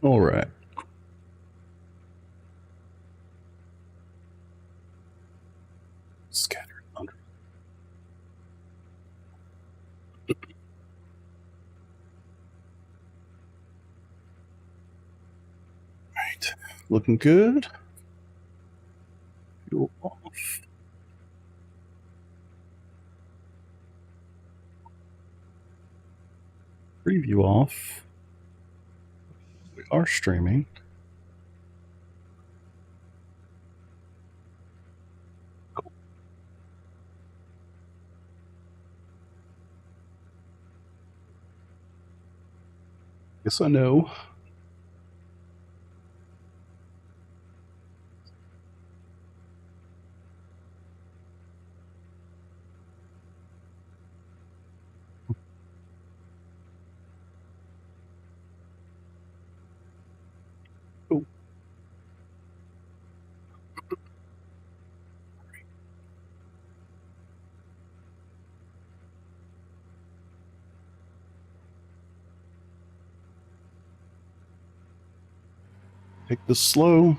All right. Scattered under. Right. Looking good. Fuel off. Preview off. We are streaming. Yes, I know. Oh. Take this slow.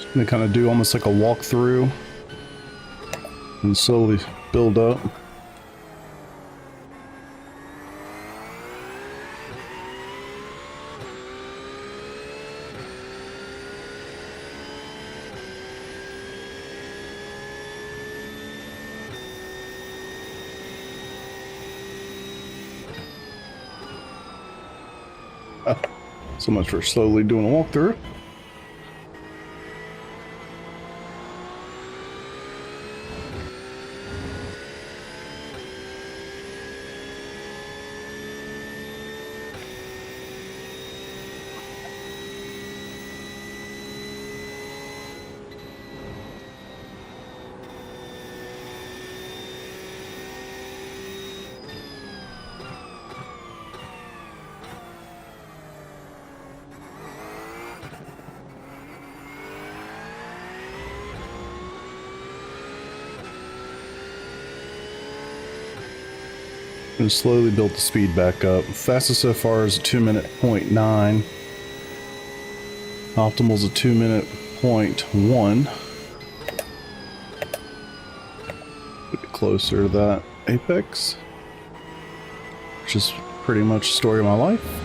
Just gonna kind of do almost like a walkthrough and slowly build up. So much for slowly doing a walkthrough. And slowly build the speed back up. Fastest so far is a 2-minute 0.9. Optimal's a 2-minute 0.1. Bit closer to that apex, which is pretty much the story of my life.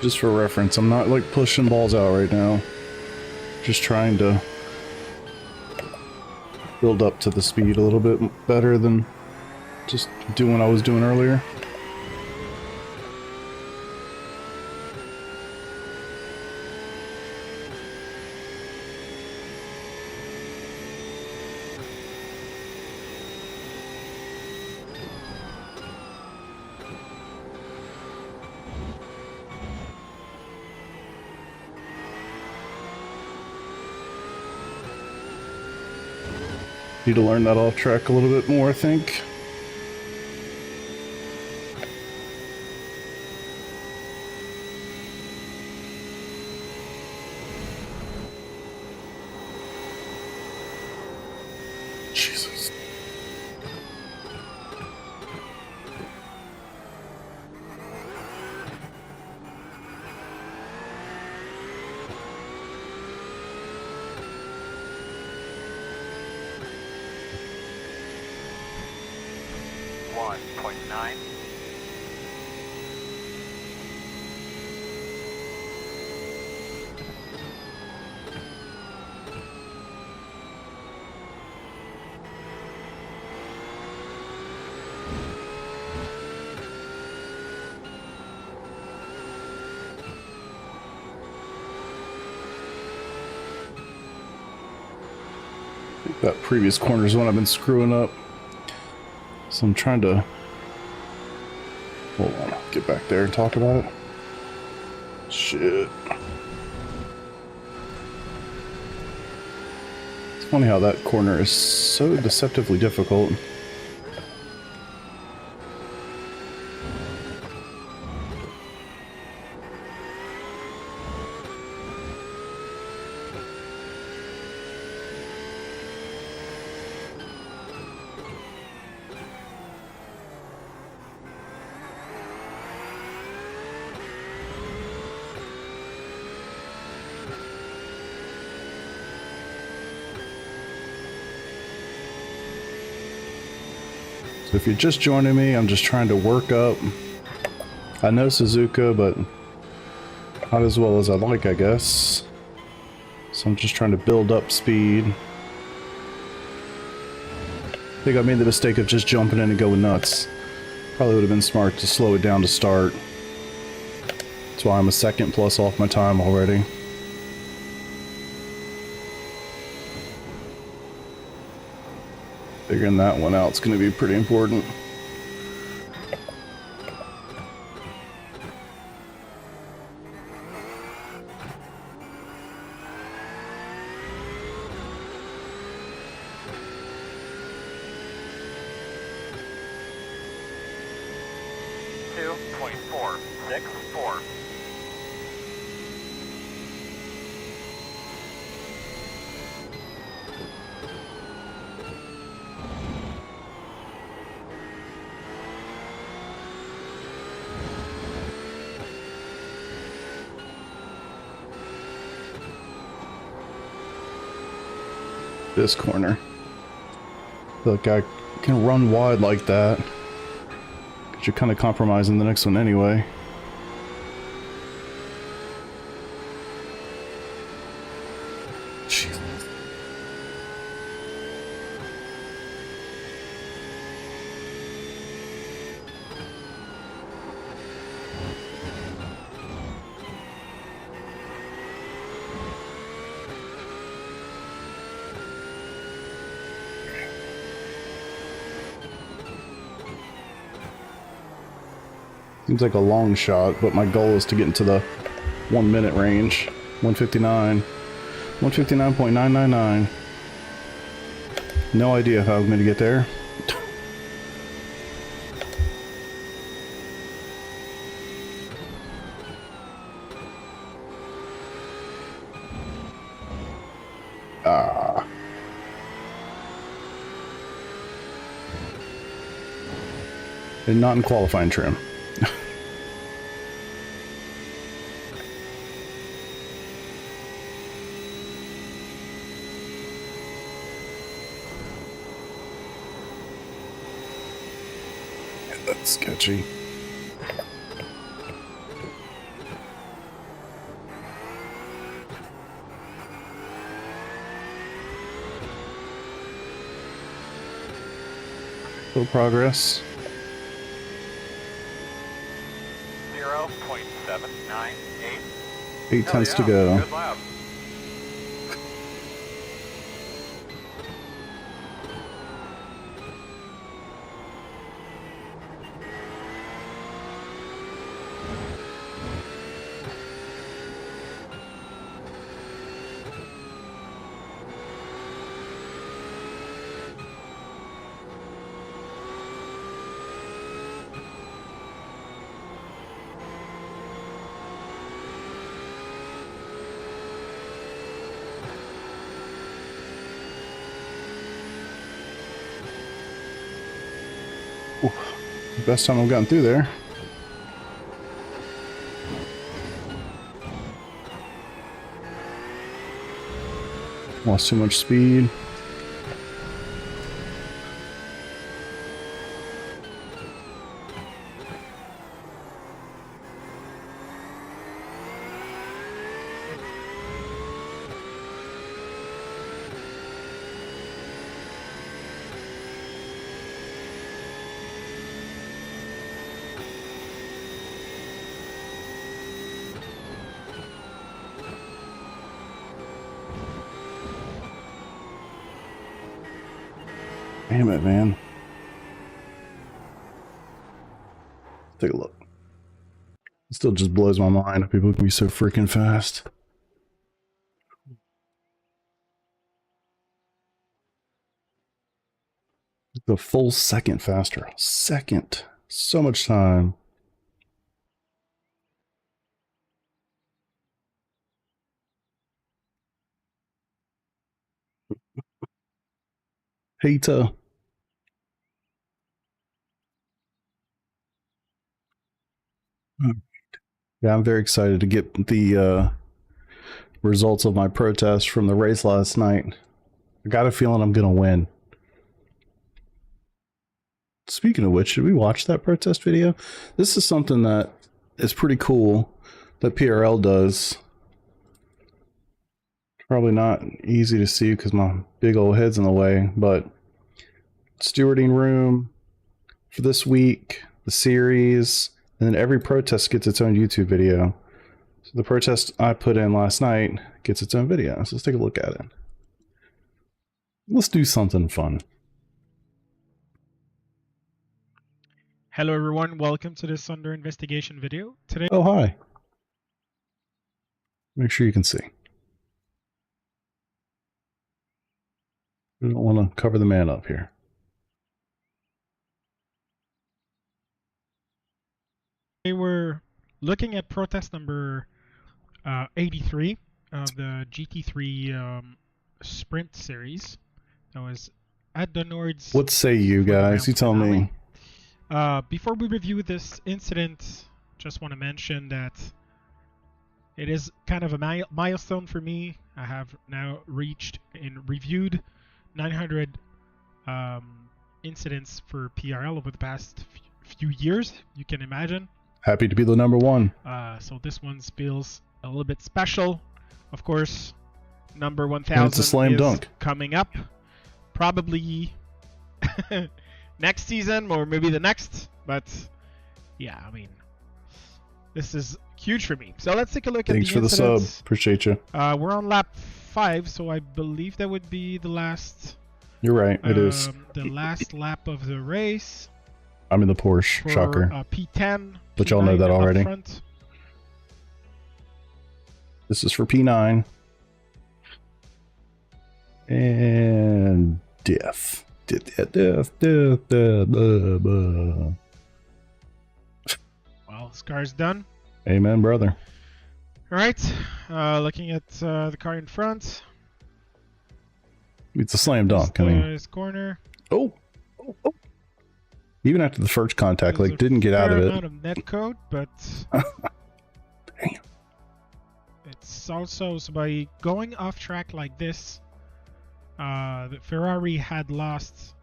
Just for reference, I'm not like pushing balls out right now. Just trying to build up to the speed a little bit better than just doing what I was doing earlier. Need to learn that off track a little bit more, I think. Jesus. That previous corner is one I've been screwing up. So I'm trying to... Hold on, get back there and talk about it. Shit. It's funny how that corner is so deceptively difficult. So if you're just joining me, I'm just trying to work up. I know Suzuka, but not as well as I'd like, I guess. So I'm just trying to build up speed. I think I made the mistake of just jumping in and going nuts. Probably would have been smart to slow it down to start. That's why I'm a second plus off my time already. Figuring that one out is going to be pretty important. This corner. I feel like I can run wide like that. Because you're kind of compromising the next one anyway. Jesus. Seems like a long shot, but my goal is to get into the 1 minute range. 159. 159.999. No idea how I'm going to get there. And not in qualifying trim. That's sketchy. Little progress. 0.798. 8 tenths to go. Good lap. best time I've gotten through there. Lost too much speed. Damn it, man. Take a look. It still just blows my mind that people can be so freaking fast. The full second faster. Second. So much time. Hater. Yeah, I'm very excited to get the results of my protest from the race last night. I got a feeling I'm gonna win. Speaking of which, should we watch that protest video? This is something that is pretty cool that PRL does. Probably not easy to see because my big old head's in the way, but stewarding room for this week, the series, and then every protest gets its own YouTube video. So the protest I put in last night gets its own video. So let's take a look at it. Let's do something fun. Hello everyone, welcome to this under investigation video. Today, Oh, hi. Make sure you can see. We don't want to cover the man up here. we're looking at protest number 83 of the GT3 Sprint series. That was at the Nords. What say you guys? You tell me. Before we review this incident, just want to mention that it is kind of a milestone for me. I have now reached and reviewed 900 incidents for PRL over the past few years, you can imagine. Happy to be the number one. So this one feels a little bit special. Of course, number 1000 it's a slam dunk coming up. Probably next season or maybe the next. But yeah, I mean, this is huge for me. So let's take a look at the Thanks for the sub. Appreciate you. We're on lap 5, so I believe that would be the last. You're right, it is. The last lap of the race. I'm in the Porsche, For, shocker. P10. But y'all know that already. Front. This is for P9. And death. Death. Well, Scar's done. Amen, brother. Alright, looking at the car in front. It's a slam dunk. I mean, his corner. oh. Even after the first contact, like, didn't get out of it. There's a fair amount of net code, but damn. It's also, so by going off track like this, the Ferrari had lost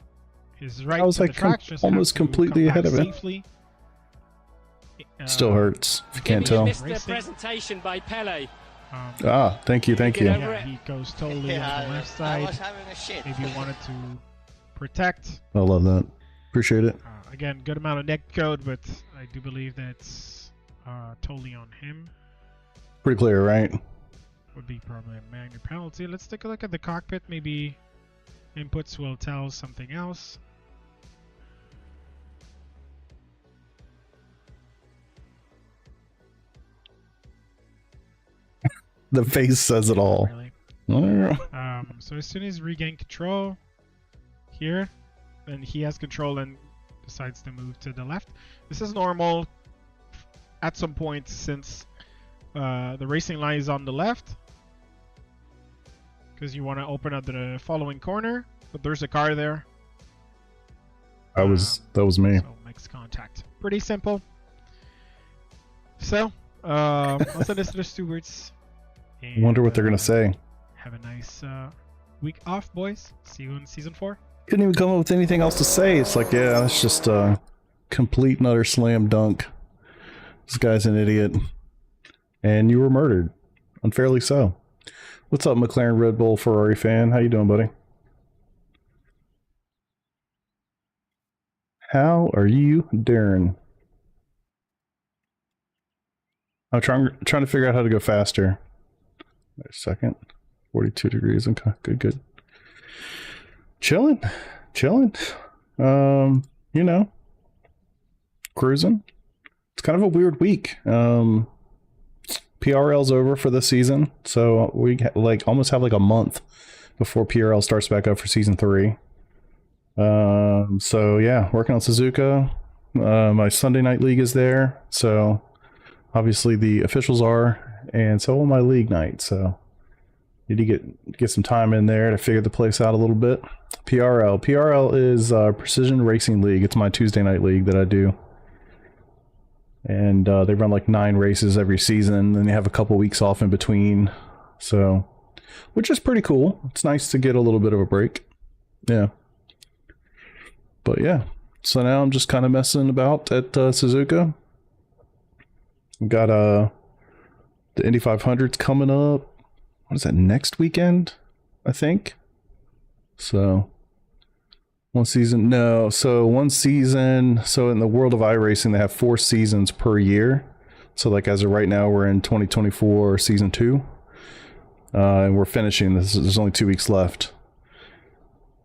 his right I was to like the track, almost completely ahead of it. Safely. Still hurts if you can't tell. Missed the presentation by Pele. Thank you. Yeah, he goes totally on the left side. I was having a shit. Maybe he wanted to protect. I love that. Appreciate it. Again, good amount of net code, but I do believe that's totally on him. Pretty clear, right? Would be probably a minor penalty. Let's take a look at the cockpit. Maybe inputs will tell something else. The face says it all. Really. So as soon as regain control here, then he has control and decides to move to the left. This is normal at some point since the racing line is on the left, because you want to open up the following corner, but there's a car there. That was me. So makes contact. Pretty simple. So, I'll send this to the stewards. I wonder what they're gonna say. Have a nice week off, boys. See you in season 4. Couldn't even come up with anything else to say. It's like, yeah, it's just a complete and utter slam dunk. This guy's an idiot. And you were murdered. Unfairly so. What's up, McLaren, Red Bull, Ferrari fan? How you doing, buddy? How are you, Darren? I'm trying to figure out how to go faster. Wait a second. 42 degrees. Okay, good. Chilling. You know, cruising. It's kind of a weird week. PRL's over for this season, so we almost have like a month before PRL starts back up for season 3. So yeah, working on Suzuka. My Sunday night league is there, so obviously the officials are, and so will my league night. So need to get some time in there to figure the place out a little bit. PRL is Precision Racing League. It's my Tuesday night league that I do. And they run like 9 races every season, then they have a couple weeks off in between. So, which is pretty cool. It's nice to get a little bit of a break. Yeah. But yeah, so now I'm just kind of messing about at Suzuka. We've got the Indy 500's coming up. What is that, next weekend, I think? So one season, no. So one season, so in the world of iRacing, they have 4 seasons per year. So like as of right now, we're in 2024 season 2. And we're finishing this. There's only 2 weeks left.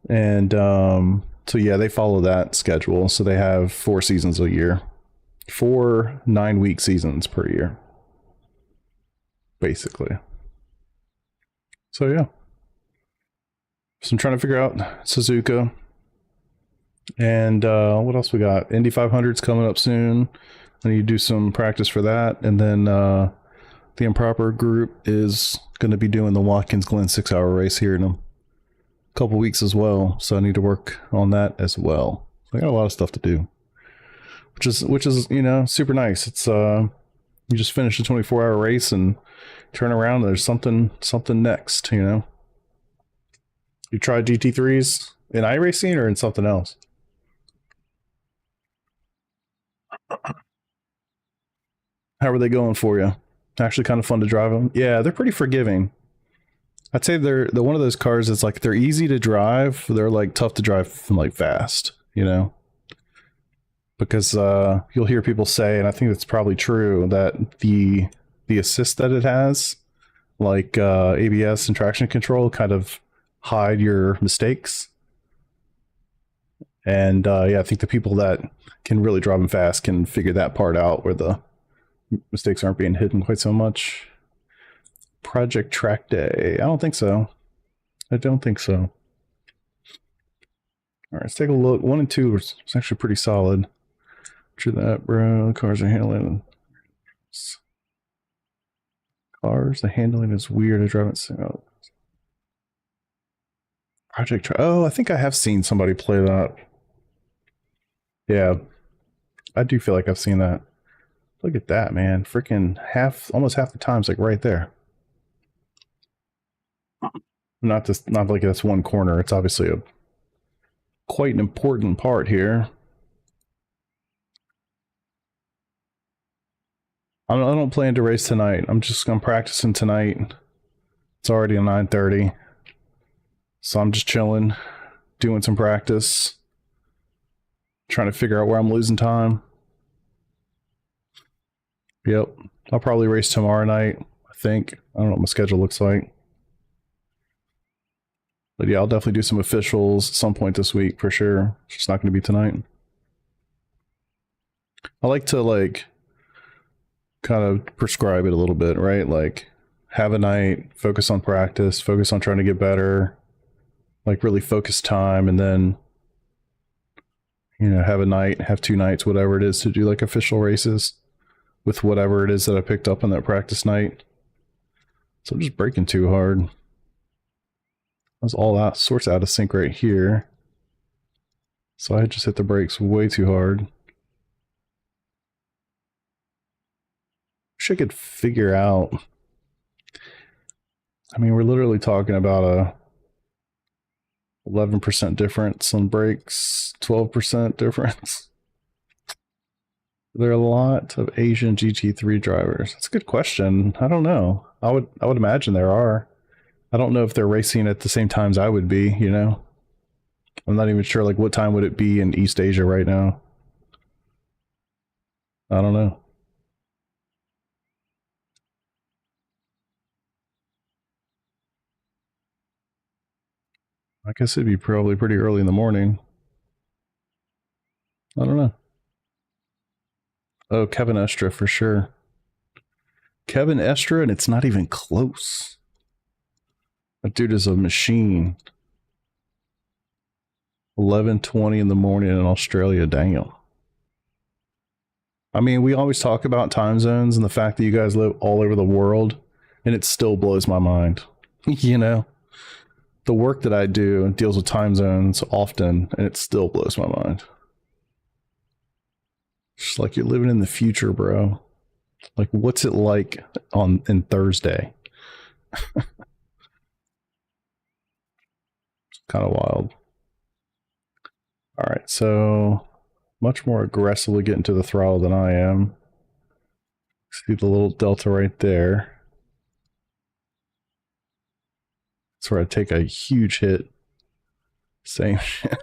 And so yeah, they follow that schedule. So they have 4 seasons a year. 4 9-week seasons per year. Basically. So yeah. So I'm trying to figure out Suzuka. And what else we got? Indy 500's coming up soon. I need to do some practice for that. And then the Improper group is going to be doing the Watkins Glen 6-hour race here in a couple weeks as well. So I need to work on that as well. So I got a lot of stuff to do. Which is, you know, super nice. It's you just finish a 24-hour race and turn around and there's something next, you know. You tried GT3s in iRacing or in something else? How are they going for you? Actually kind of fun to drive them. Yeah, they're pretty forgiving. I'd say they're one of those cars that's like they're easy to drive. They're like tough to drive like fast, you know. Because you'll hear people say, and I think that's probably true, that the assist that it has, like ABS and traction control, kind of hide your mistakes. And yeah, I think the people that can really drive them fast can figure that part out, where the mistakes aren't being hidden quite so much. Project Track Day. I don't think so. I don't think so. All right, let's take a look. 1 and 2 was actually pretty solid. After that, bro, cars are handling. The handling is weird. I drive it. So. Project Track. Oh, I think I have seen somebody play that. Yeah, I do feel like I've seen that. Look at that, man. Freaking almost half the time's like right there. Not like that's one corner. It's obviously quite an important part here. I don't plan to race tonight. I'm practicing tonight. It's already 9:30. So I'm just chilling, doing some practice, trying to figure out where I'm losing time. Yep. I'll probably race tomorrow night, I think. I don't know what my schedule looks like. But yeah, I'll definitely do some officials at some point this week for sure. It's just not going to be tonight. I like to kind of prescribe it a little bit, right? Like have a night, focus on practice, focus on trying to get better, like really focus time, and then, you know, have a night, have 2 nights, whatever it is, to do like official races with whatever it is that I picked up on that practice night. So I'm just braking too hard. That's all that sorts out of sync right here. So I just hit the brakes way too hard. Wish I could figure out. I mean, we're literally talking about a 11% difference on brakes, 12% difference. There are a lot of Asian GT3 drivers. That's a good question. I don't know. I would imagine there are. I don't know if they're racing at the same times I would be, you know. I'm not even sure like what time would it be in East Asia right now. I don't know. I guess it'd be probably pretty early in the morning. I don't know. Oh, Kevin Estra for sure. Kevin Estra, and it's not even close. That dude is a machine. 11:20 in the morning in Australia, damn. I mean, we always talk about time zones and the fact that you guys live all over the world, and it still blows my mind. You know? The work that I do deals with time zones often, and it still blows my mind. It's like you're living in the future, bro. Like, what's it like in Thursday? Kind of wild. All right, so much more aggressively getting to the throttle than I am. See the little delta right there. That's where I take a huge hit. Same shit.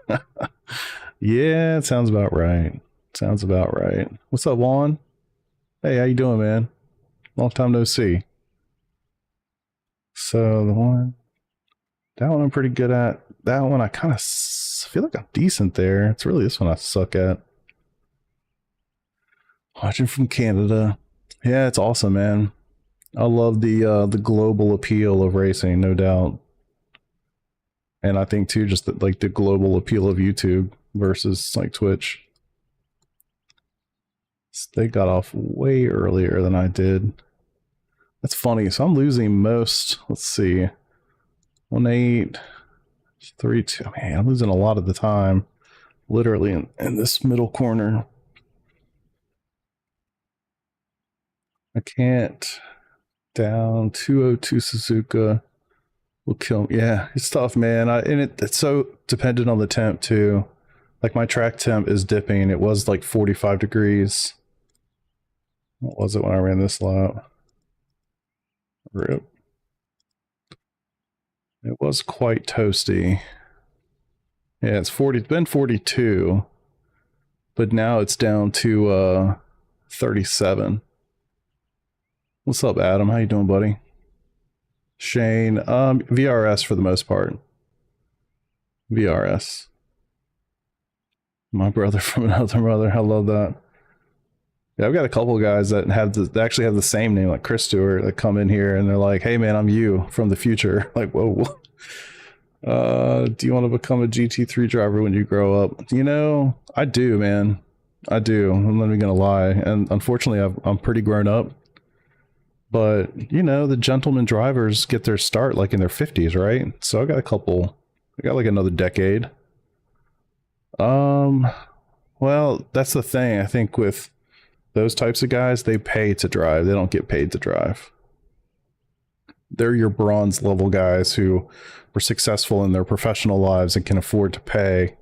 Yeah, it sounds about right. Sounds about right. What's up, Juan? Hey, how you doing, man? Long time no see. So that one I'm pretty good at. That one I kind of feel like I'm decent there. It's really this one I suck at. Watching from Canada. Yeah, it's awesome, man. I love the global appeal of racing, no doubt. And I think too, just like the global appeal of YouTube versus like Twitch. They got off way earlier than I did. That's funny. So I'm losing most. Let's see. 1-8, 3-2. Man, I'm losing a lot of the time. Literally in this middle corner. I can't. Down 202 Suzuka will kill me. Yeah, it's tough, man. It's so dependent on the temp too. Like my track temp is dipping. It was like 45 degrees. What was it when I ran this lap? Rip. It was quite toasty. Yeah, it's been 42, but now it's down to 37. What's up, Adam? How you doing, buddy? Shane, VRS for the most part. VRS. My brother from another mother. I love that. Yeah, I've got a couple of guys that actually have the same name, like Chris Stewart, that come in here and they're like, "Hey, man, I'm you from the future." Like, whoa. Do you want to become a GT3 driver when you grow up? You know, I do, man. I do. I'm not even gonna lie. And unfortunately, I'm pretty grown up. But you know, the gentleman drivers get their start like in their 50s, right? So I got like another decade. Well, that's the thing. I think with those types of guys, they pay to drive. They don't get paid to drive. They're your bronze level guys who were successful in their professional lives and can afford to pay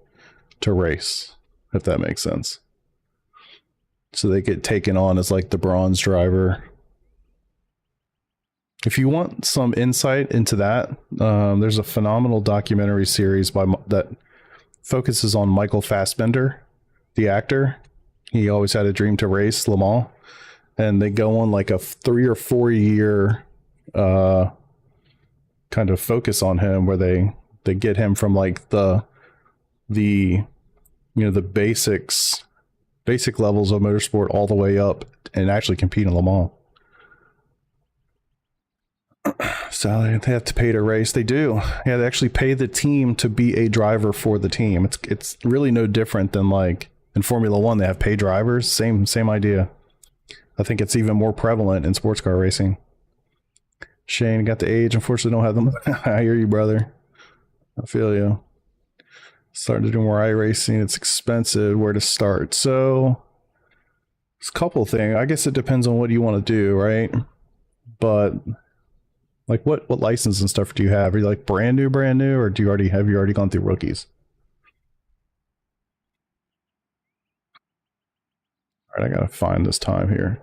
to race, if that makes sense. So they get taken on as like the bronze driver. If you want some insight into that, there's a phenomenal documentary series that focuses on Michael Fassbender, the actor. He always had a dream to race Le Mans, and they go on like a 3 or 4 year kind of focus on him, where they get him from like the basic levels of motorsport all the way up and actually compete in Le Mans. So they have to pay to race. They do. Yeah, they actually pay the team to be a driver for the team. It's really no different than like in Formula One. They have paid drivers. Same idea. I think it's even more prevalent in sports car racing. Shane got the age. Unfortunately, don't have them. I hear you, brother. I feel you. Starting to do more iRacing. It's expensive. Where to start? So it's a couple things. I guess it depends on what you want to do, right? But like what license and stuff do you have? Are you like brand new, or do you already have you already gone through rookies? All right, I gotta find this time here.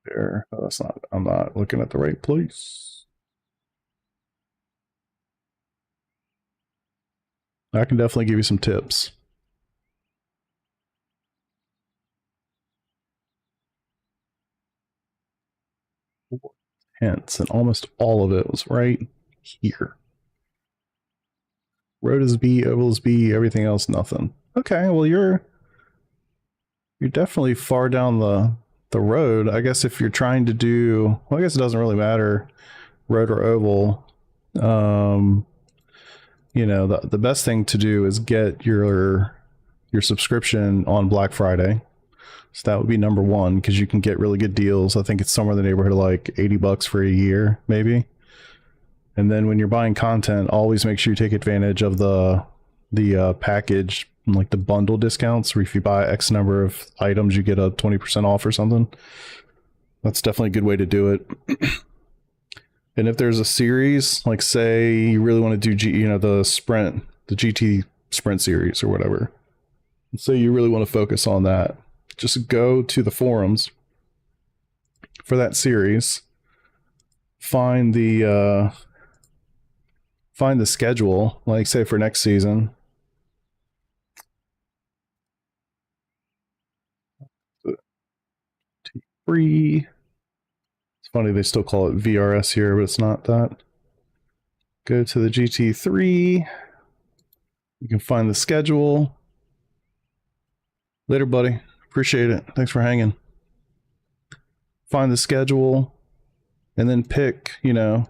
There. Oh, that's not. I'm not looking at the right place. I can definitely give you some tips. Hints, and almost all of it was right here. Road is B, oval is B, everything else nothing. Okay, well you're definitely far down the road. I guess if you're trying to do, well, I guess it doesn't really matter, road or oval. You know, the best thing to do is get your subscription on Black Friday. So that would be number one, because you can get really good deals. I think it's somewhere in the neighborhood of like $80 for a year, maybe. And then when you're buying content, always make sure you take advantage of the package, like the bundle discounts, where if you buy X number of items, you get a 20% off or something. That's definitely a good way to do it. And if there's a series, like say you really want to do the GT Sprint series or whatever, say you really want to focus on that, just go to the forums for that series, find the schedule, like say for next season. T3. It's funny they still call it VRS here, but it's not that. Go to the GT3. You can find the schedule. Later, buddy. Appreciate it. Thanks for hanging. Find the schedule and then pick, you don't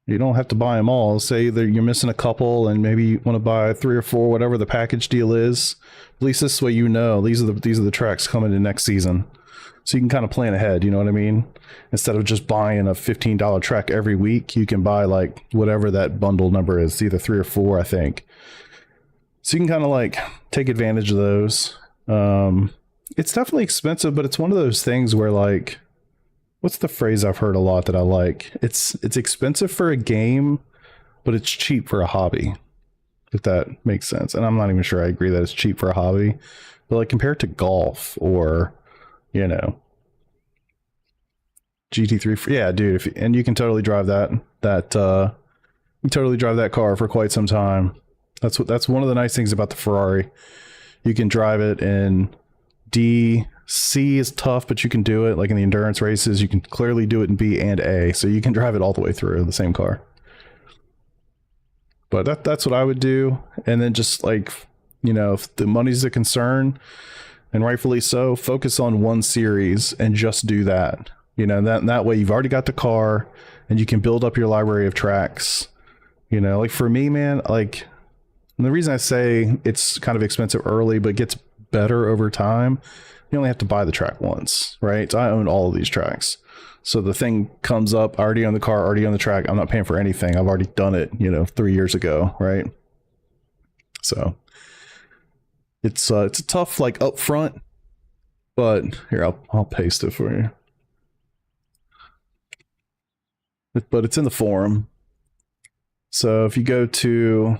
have to buy them all. Say that you're missing a couple and maybe you want to buy 3 or 4, whatever the package deal is. At least this way these are the tracks coming in next season. So you can kind of plan ahead, you know what I mean? Instead of just buying a $15 track every week, you can buy like whatever that bundle number is, either 3 or 4, I think. So you can kind of like take advantage of those. It's definitely expensive, but it's one of those things where like, what's the phrase I've heard a lot that I like? It's expensive for a game, but it's cheap for a hobby, if that makes sense. And I'm not even sure I agree that it's cheap for a hobby, but like compared to golf or, GT3, yeah, dude, and you can totally drive that car for quite some time. That's one of the nice things about the Ferrari. You can drive it in D. C is tough, but you can do it. Like in the endurance races, you can clearly do it in B and A, so you can drive it all the way through the same car. But that's what I would do. And then just like, if the money's a concern, and rightfully so, focus on one series and just do that. That way you've already got the car and you can build up your library of tracks. Like for me, man, like, and the reason I say it's kind of expensive early, but gets better over time, you only have to buy the track once, right? So I own all of these tracks. So the thing comes up, already on the car, already on the track. I'm not paying for anything. I've already done it, 3 years ago, right? So it's a tough, like, up front, but here, I'll paste it for you. But it's in the forum. So if you go to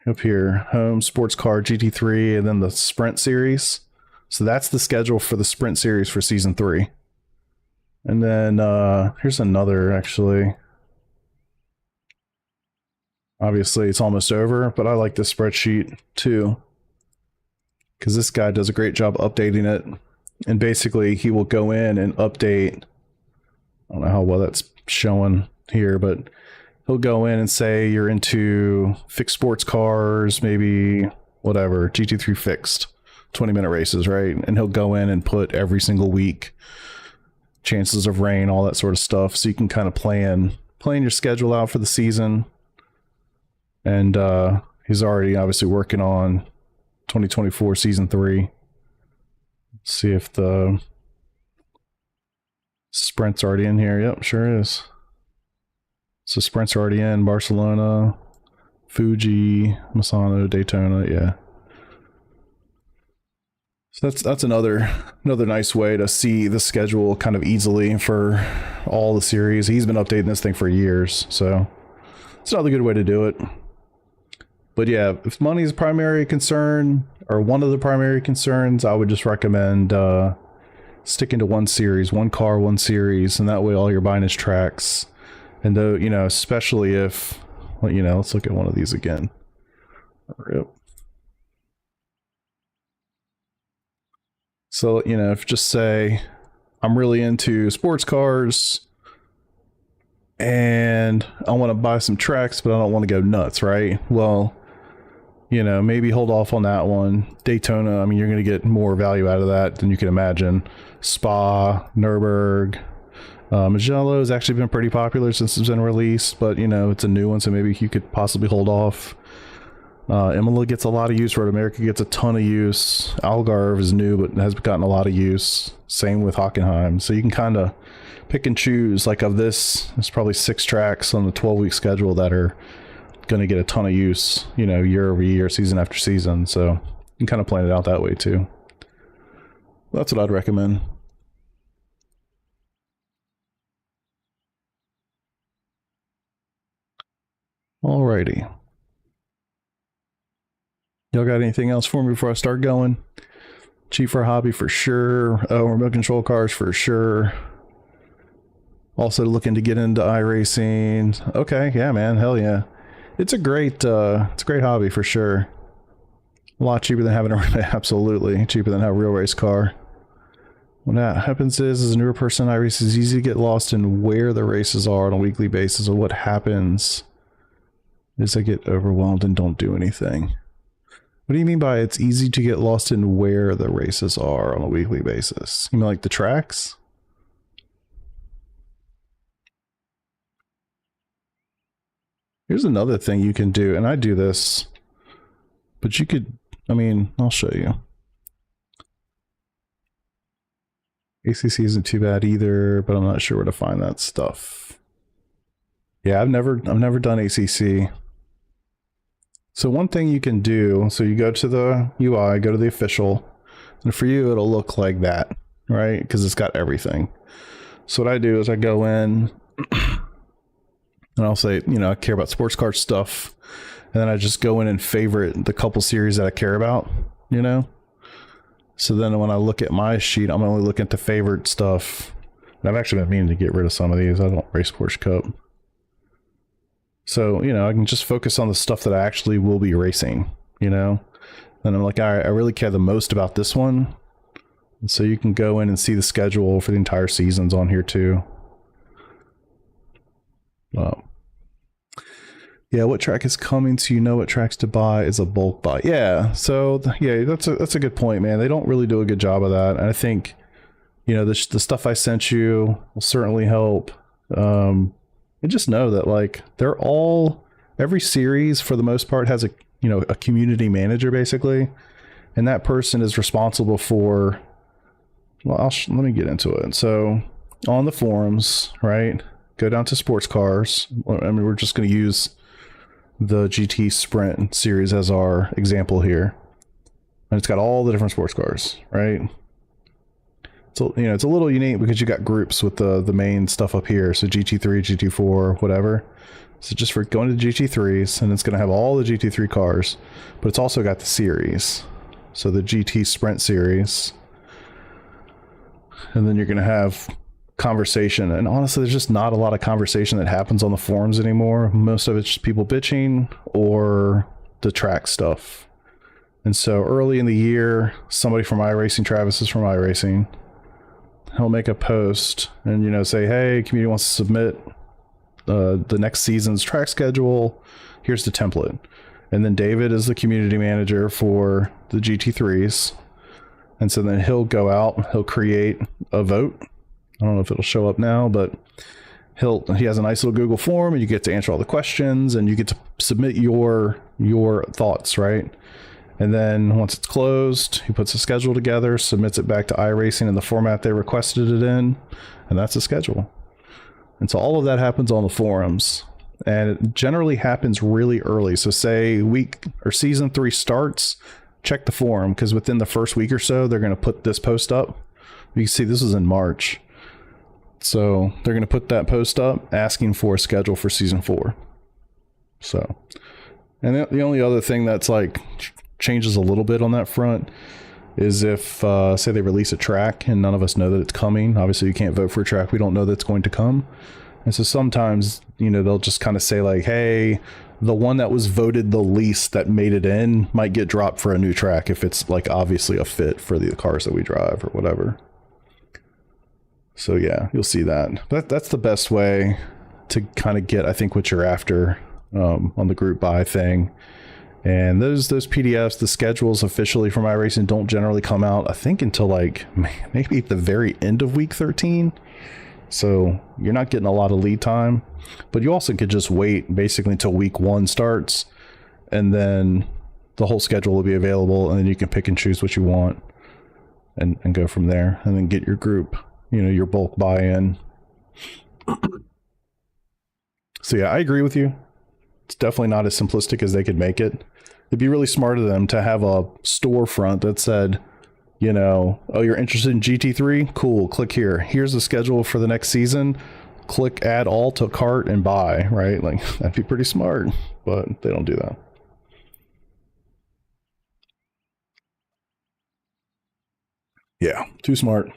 up here, home, sports car, GT3, and then the sprint series. So that's the schedule for the sprint series for season 3. And then here's another, actually. Obviously it's almost over, but I like this spreadsheet too, because this guy does a great job updating it. And basically he will go in and update, I don't know how well that's showing here, but he'll go in and say you're into fixed sports cars, maybe whatever, GT3 fixed, 20-minute races, right? And he'll go in and put every single week, chances of rain, all that sort of stuff. So you can kind of plan your schedule out for the season. And he's already obviously working on 2024 season 3. See if the Sprint's already in here. Yep, sure is. So Sprint's already in. Barcelona, Fuji, Misano, Daytona. Yeah. So that's another nice way to see the schedule kind of easily for all the series. He's been updating this thing for years, so it's another good way to do it. But yeah, if money is a primary concern, or one of the primary concerns, I would just recommend sticking to one series, one car, one series, and that way all you're buying is tracks. And though, you know, especially if, well, you know, let's look at one of these again. Yep. So, you know, if just say I'm really into sports cars and I want to buy some tracks, but I don't want to go nuts, right? Well, you know, maybe hold off on that one. Daytona, I mean, you're going to get more value out of that than you can imagine. Spa, Nürburgring, Mugello has actually been pretty popular since it's been released, but, you know, it's a new one, so maybe you could possibly hold off. Imola gets a lot of use. Road America gets a ton of use. Algarve is new, but has gotten a lot of use. Same with Hockenheim. So you can kind of pick and choose. Like of this, there's probably 6 tracks on the 12-week schedule that are going to get a ton of use, you know, year over year, season after season. So you can kind of plan it out that way too. That's what I'd recommend. Alrighty. Y'all got anything else for me before I start going? Cheap for a hobby for sure. Oh, remote control cars for sure. Also looking to get into iRacing. Okay, yeah, man, hell yeah. It's a great hobby for sure. A lot cheaper than having a absolutely cheaper than a real race car. What happens is, as a newer person, iRacing is easy to get lost in where the races are on a weekly basis. And what happens is I get overwhelmed and don't do anything. What do you mean by it's easy to get lost in where the races are on a weekly basis? You mean like the tracks? Here's another thing you can do, and I do this, but you could, I mean, I'll show you. ACC isn't too bad either, but I'm not sure where to find that stuff. Yeah, I've never done ACC. So one thing you can do, so you go to the UI, go to the official, and for you it'll look like that, right? Because it's got everything. So what I do is I go in and I'll say, you know, I care about sports car stuff, and then I just go in and favorite the couple series that I care about, you know? So then when I look at my sheet, I'm only looking at the favorite stuff. And I've actually been meaning to get rid of some of these. I don't race Porsche Cup. So, you know, I can just focus on the stuff that I actually will be racing, you know? And I'm like, all right, I really care the most about this one. And so you can go in and see the schedule for the entire seasons on here too. Yeah, what track is coming so you know what tracks to buy is a bulk buy. Yeah, so yeah, that's a good point, man. They don't really do a good job of that. And I think, you know, the stuff I sent you will certainly help. And just know that, like, they're all, every series for the most part has a, you know, a community manager basically, and that person is responsible for, well, let me get into it. So on the forums, right, go down to sports cars. I mean, we're just going to use the GT Sprint series as our example here, and it's got all the different sports cars, right? So, you know, it's a little unique because you got groups with the main stuff up here. So GT3, GT4, whatever. So just for going to the GT3s, and it's going to have all the GT3 cars, but it's also got the series. So the GT Sprint series. And then you're going to have conversation. And honestly, there's just not a lot of conversation that happens on the forums anymore. Most of it's just people bitching or the track stuff. And so early in the year, somebody from iRacing, Travis is from iRacing, he'll make a post and, you know, say, hey, community wants to submit the next season's track schedule. Here's the template. And then David is the community manager for the GT3s. And so then he'll go out, he'll create a vote. I don't know if it'll show up now, but he has a nice little Google form, and you get to answer all the questions, and you get to submit your thoughts, right? And then once it's closed, he puts a schedule together, submits it back to iRacing in the format they requested it in, and that's the schedule. And so all of that happens on the forums, and it generally happens really early. So say week or season 3 starts, check the forum, because within the first week or so, they're going to put this post up. You can see this is in March. So they're going to put that post up asking for a schedule for season 4. So, and the only other thing that's like changes a little bit on that front is if say they release a track and none of us know that it's coming. Obviously you can't vote for a track we don't know that's going to come, and so sometimes, you know, they'll just kind of say like, hey, the one that was voted the least that made it in might get dropped for a new track if it's like obviously a fit for the cars that we drive or whatever. So yeah, you'll see that. That's the best way to kind of get, I think, what you're after on the group buy thing. And those PDFs, the schedules officially from iRacing don't generally come out, I think, until like maybe the very end of week 13. So you're not getting a lot of lead time, but you also could just wait basically until week 1 starts, and then the whole schedule will be available, and then you can pick and choose what you want and go from there, and then get your group, you know, your bulk buy-in. So yeah, I agree with you. It's definitely not as simplistic as they could make it. It'd be really smart of them to have a storefront that said, you know, oh, you're interested in GT3? Cool, click here. Here's the schedule for the next season. Click add all to cart and buy, right? Like, that'd be pretty smart, but they don't do that. Yeah, too smart.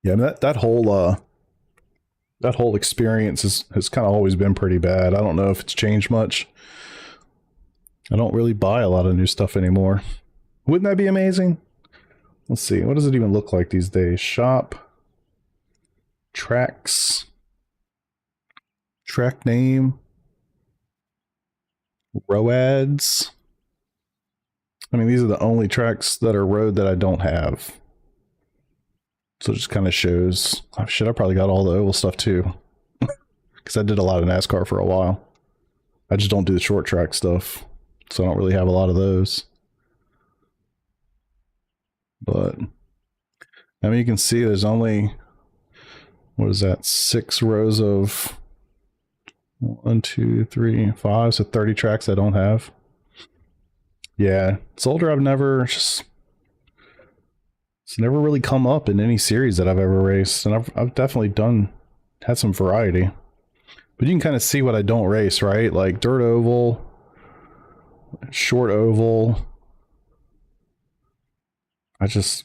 Yeah, that whole experience has kind of always been pretty bad. I don't know if it's changed much. I don't really buy a lot of new stuff anymore. Wouldn't that be amazing? Let's see, what does it even look like these days? Shop, tracks, track name, ROADs. I mean, these are the only tracks that are road that I don't have. So it just kind of shows, oh shit, I probably got all the oval stuff too. Because I did a lot of NASCAR for a while. I just don't do the short track stuff. So I don't really have a lot of those. But, I mean, you can see there's only, what is that, 6 rows of 1, 2, 3, 5, so 30 tracks I don't have. Yeah, Soldier I've never just... It's never really come up in any series that I've ever raced, and I've definitely had some variety. But you can kind of see what I don't race, right? Like dirt oval, short oval.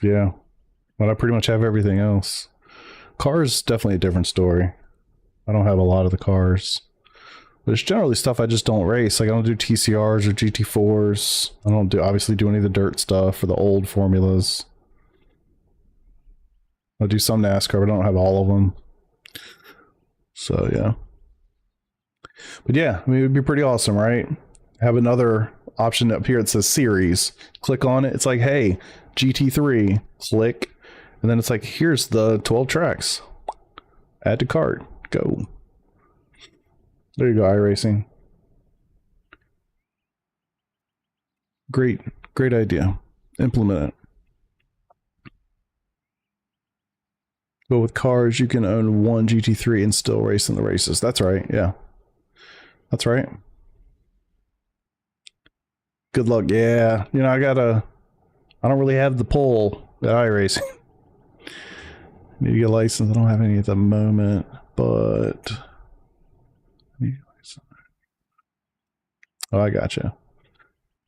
Yeah. But I pretty much have everything else. Cars, definitely a different story. I don't have a lot of the cars. But it's generally stuff I just don't race. Like I don't do TCRs or GT4s. I don't obviously do any of the dirt stuff or the old formulas. I do some NASCAR, but I don't have all of them. So, yeah. But yeah, I mean, it would be pretty awesome, right? Have another option up here that says series. Click on it. It's like, hey, GT3. Click. And then it's like, here's the 12 tracks. Add to cart. Go. There you go, iRacing. Great idea. Implement it. But with cars, you can own one GT3 and still race in the races. That's right, yeah. That's right. Good luck. Yeah, you know, I don't really have the pull at iRacing. Need to get a license. I don't have any at the moment, but... Oh, I gotcha.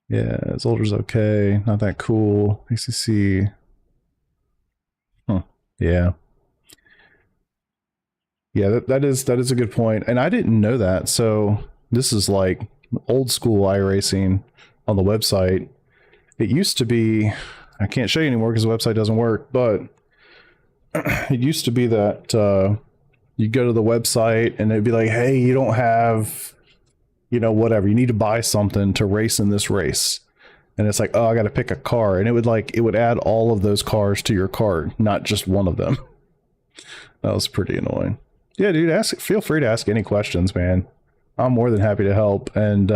Yeah, Zolder's okay. Not that cool. ACC. Huh. Yeah. Yeah, that is a good point. And I didn't know that. So this is like old school iRacing on the website. It used to be, I can't show you anymore because the website doesn't work, but it used to be that you go to the website and it'd be like, hey, you don't have, you know, whatever, you need to buy something to race in this race. And it's like, oh, I got to pick a car. And it would add all of those cars to your cart, not just one of them. That was pretty annoying. Yeah, dude, feel free to ask any questions, man. I'm more than happy to help. And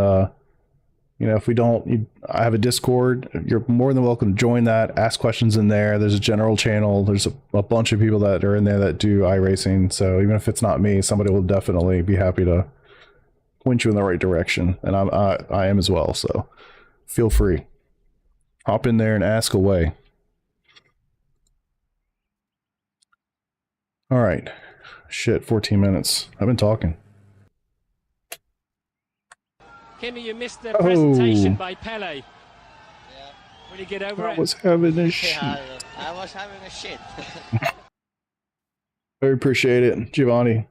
You know, if we don't, I have a Discord. You're more than welcome to join that. Ask questions in there. There's a general channel. There's a bunch of people that are in there that do iRacing. So even if it's not me, somebody will definitely be happy to point you in the right direction. And I am as well. So feel free. Hop in there and ask away. All right. Shit, 14 minutes. I've been talking. Kimmy, you missed the presentation Oh. by Pele. Yeah. Will you get over I it? was having a shit. Yeah, I was having a shit. Very appreciate it, Giovanni.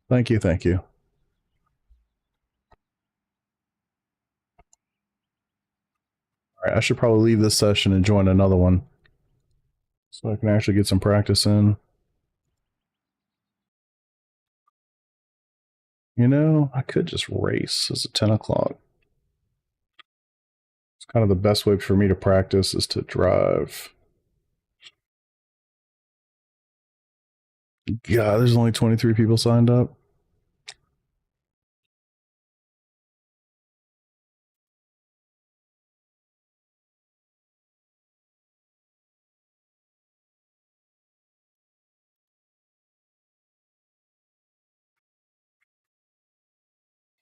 Thank you, thank you. All right, I should probably leave this session and join another one so I can actually get some practice in. You know, I could just race. It's at 10 o'clock. It's kind of the best way for me to practice is to drive. God, there's only 23 people signed up.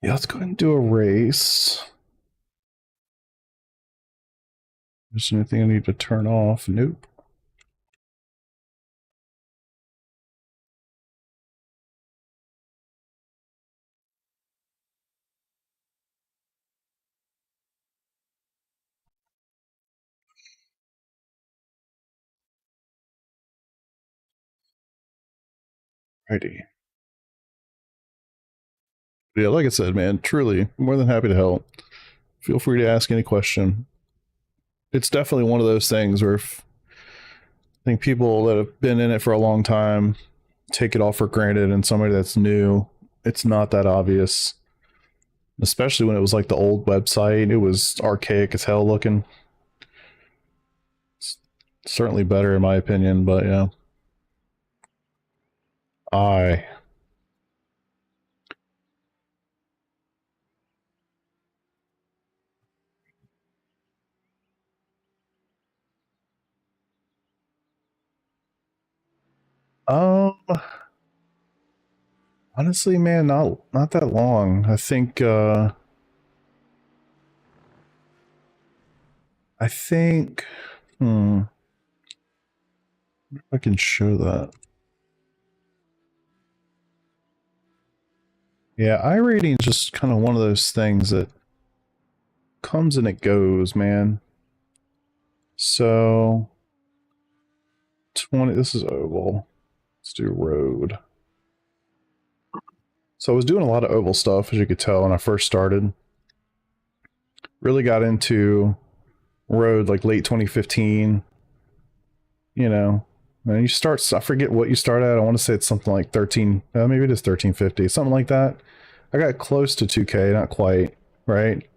Yeah, let's go ahead and do a race. Is there anything I need to turn off? Nope. Righty. Yeah, like I said, man, truly more than happy to help. Feel free to ask any question. It's definitely one of those things where I think people that have been in it for a long time take it all for granted, and somebody that's new, it's not that obvious. Especially when it was like the old website, it was archaic as hell looking. It's certainly better in my opinion, but yeah. Um, honestly, man, not that long. I think if I can show that. Yeah, iRating is just kind of one of those things that comes and it goes, man. So 20, this is oval. Let's do road. So I was doing a lot of oval stuff, as you could tell, when I first started. Really got into road like late 2015. You know, and you start, I forget what you start at. I want to say it's something like 13, maybe it is 1350, something like that. I got close to 2K, not quite, right?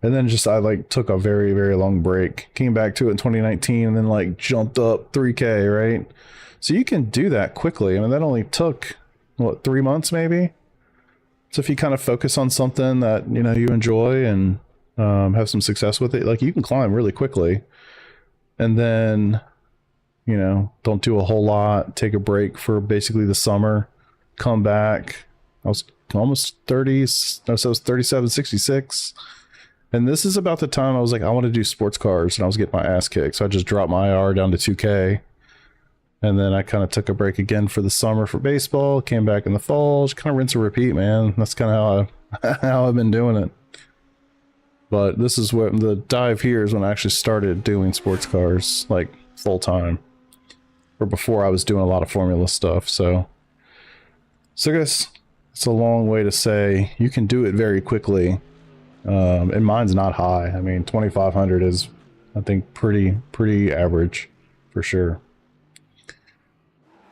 And then just I like took a very, very long break, came back to it in 2019, and then like jumped up 3K, right? So you can do that quickly. I mean, that only took, what, 3 months maybe? So if you kind of focus on something that, you know, you enjoy and have some success with it, like you can climb really quickly. And then, you know, don't do a whole lot, take a break for basically the summer, come back. I was almost 30, so I was 37, 66. And this is about the time I was like, I want to do sports cars, and I was getting my ass kicked. So I just dropped my IR down to 2K. And then I kind of took a break again for the summer for baseball, came back in the fall, just kind of rinse and repeat, man. That's kind of how I've been doing it. But this is what the dive here is when I actually started doing sports cars, like full time. Or before I was doing a lot of formula stuff. So I guess it's a long way to say you can do it very quickly. And mine's not high. I mean, 2,500 is, I think, pretty average for sure.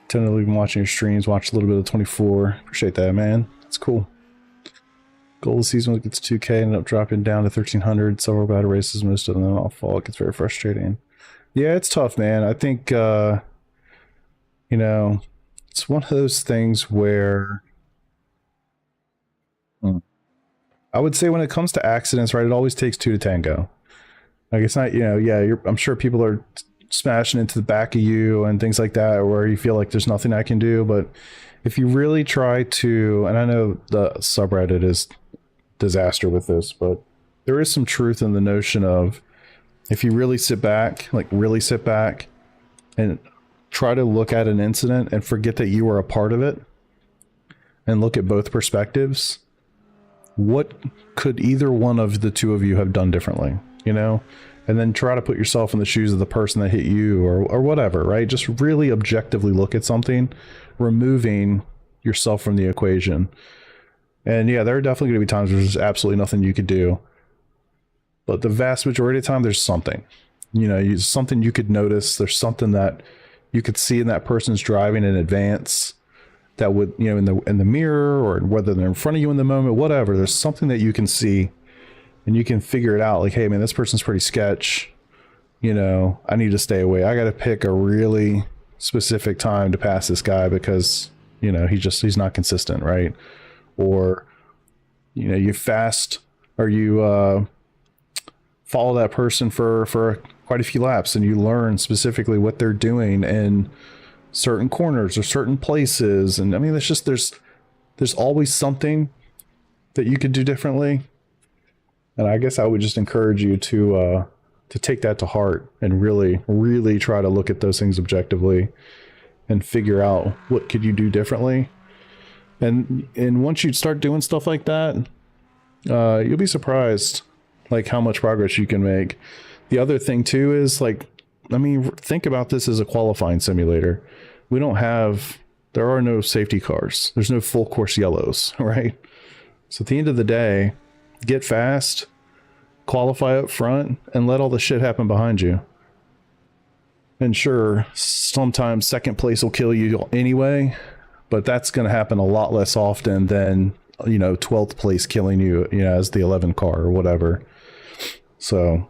Tentatively been watching your streams, watch a little bit of 24. Appreciate that, man. It's cool. Goal of the season was gets 2K, ended up dropping down to 1,300. Several bad races, most of them all fall. It gets very frustrating. Yeah, it's tough, man. I think, you know, it's one of those things where I would say when it comes to accidents, right, it always takes two to tango. Like, it's not, you know, yeah, I'm sure people are smashing into the back of you and things like that, where you feel like there's nothing I can do. But if you really try to, and I know the subreddit is disaster with this, but there is some truth in the notion of, if you really sit back, like really sit back and try to look at an incident and forget that you were a part of it and look at both perspectives, what could either one of the two of you have done differently, you know? And then try to put yourself in the shoes of the person that hit you, or whatever, right? Just really objectively look at something, removing yourself from the equation. And yeah, there are definitely going to be times where there's absolutely nothing you could do. But the vast majority of the time, there's something. You know, something you could notice. There's something that you could see in that person's driving in advance that would, you know, in the mirror, or whether they're in front of you in the moment, whatever. There's something that you can see. And you can figure it out, like, hey man, this person's pretty sketch. You know, I need to stay away. I got to pick a really specific time to pass this guy because, you know, he's not consistent, right? Or, you know, you fast, or you follow that person for quite a few laps, and you learn specifically what they're doing in certain corners or certain places. And I mean, there's always something that you could do differently. And I guess I would just encourage you to take that to heart and really, really try to look at those things objectively and figure out what could you do differently. And once you start doing stuff like that, you'll be surprised like how much progress you can make. The other thing too is, like, I mean, think about this as a qualifying simulator. There are no safety cars. There's no full course yellows, right? So at the end of the day, get fast, qualify up front, and let all the shit happen behind you. And sure, sometimes second place will kill you anyway, but that's going to happen a lot less often than, you know, 12th place killing you, you know, as the 11 car or whatever. So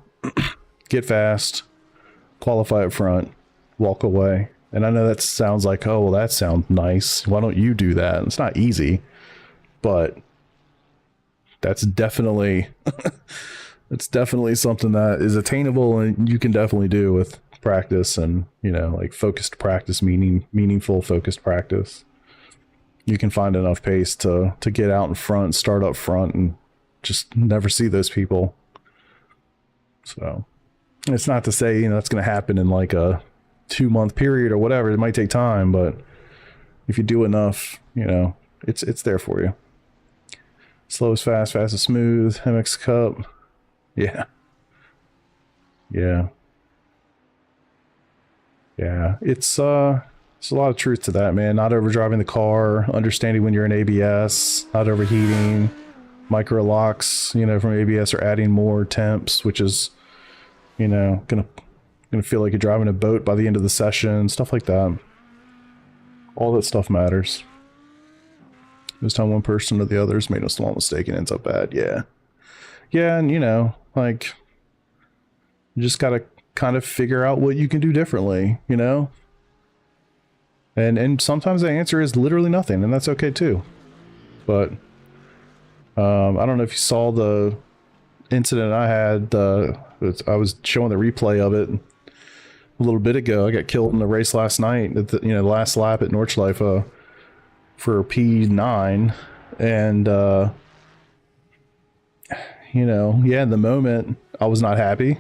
get fast, qualify up front, walk away. And I know that sounds like, oh, well, that sounds nice. Why don't you do that? It's not easy, but that's definitely something that is attainable, and you can definitely do with practice and, you know, like focused practice, meaningful focused practice. You can find enough pace to get out in front, start up front, and just never see those people. So it's not to say, you know, it's going to happen in like a 2-month period or whatever. It might take time, but if you do enough, you know, it's there for you. Slow is fast, fast is smooth. MX Cup. Yeah. It's a lot of truth to that, man. Not overdriving the car, understanding when you're in ABS, not overheating, micro locks, you know, from ABS, or adding more temps, which is, you know, gonna feel like you're driving a boat by the end of the session, stuff like that. All that stuff matters. This time one person or the others made a small mistake and ends up bad. Yeah, and you know, like, you just gotta kind of figure out what you can do differently, you know? And sometimes the answer is literally nothing, and that's okay too. But I don't know if you saw the incident I had. I was showing the replay of it a little bit ago. I got killed in the race last night at the, you know, last lap at Nordschleife for P9, and you know, yeah, in the moment I was not happy,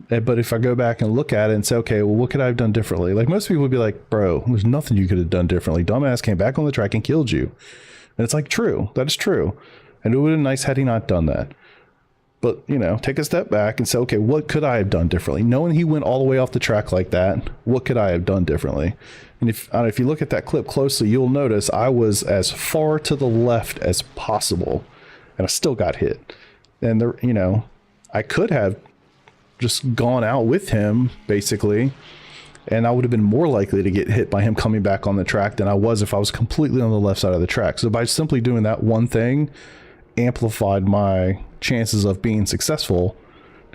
but if I go back and look at it and say, okay, well, what could I have done differently? Like, most people would be like, bro, there's nothing you could have done differently. Dumbass came back on the track and killed you. And it's like, true, that is true, and it would have been nice had he not done that. But, you know, take a step back and say, okay, what could I have done differently? Knowing he went all the way off the track like that, what could I have done differently? And if you look at that clip closely, you'll notice I was as far to the left as possible, and I still got hit. And there, you know, I could have just gone out with him, basically, and I would have been more likely to get hit by him coming back on the track than I was if I was completely on the left side of the track. So by simply doing that one thing, amplified my chances of being successful.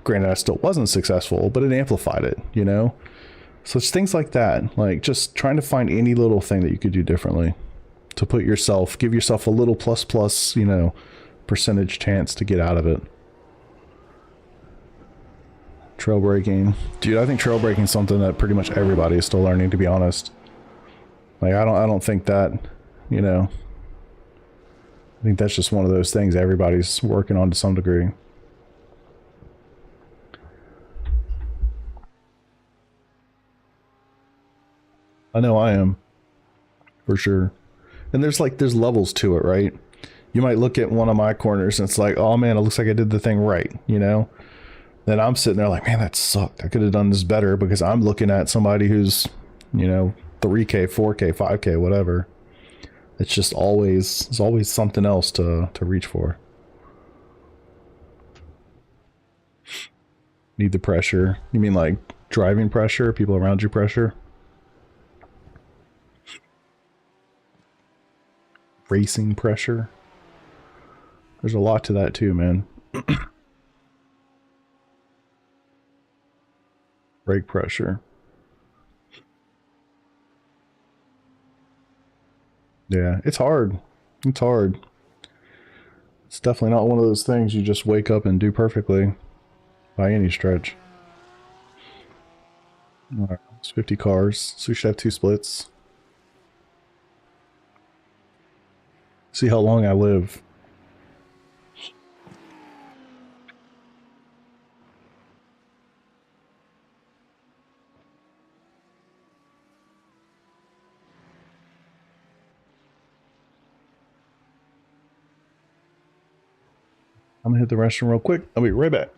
Granted, I still wasn't successful, but it amplified it, you know? So it's things like that, like just trying to find any little thing that you could do differently to give yourself a little plus, you know, percentage chance to get out of it. Trail braking. Dude, I think trail braking is something that pretty much everybody is still learning, to be honest. Like, I don't think that, you know, I think that's just one of those things everybody's working on to some degree. I know I am, for sure. And there's levels to it, right? You might look at one of my corners and it's like, oh man, it looks like I did the thing right, you know? Then I'm sitting there like, man, that sucked. I could have done this better, because I'm looking at somebody who's, you know, 3K, 4K, 5K, whatever. It's just always, there's always something else to reach for. Need the pressure. You mean like driving pressure, people around you pressure? Racing pressure? There's a lot to that too, man. Brake pressure. Yeah, it's hard. It's hard. It's definitely not one of those things you just wake up and do perfectly by any stretch. Alright, it's 50 cars, so we should have 2 splits. See how long I live. I'm gonna hit the restroom real quick. I'll be right back.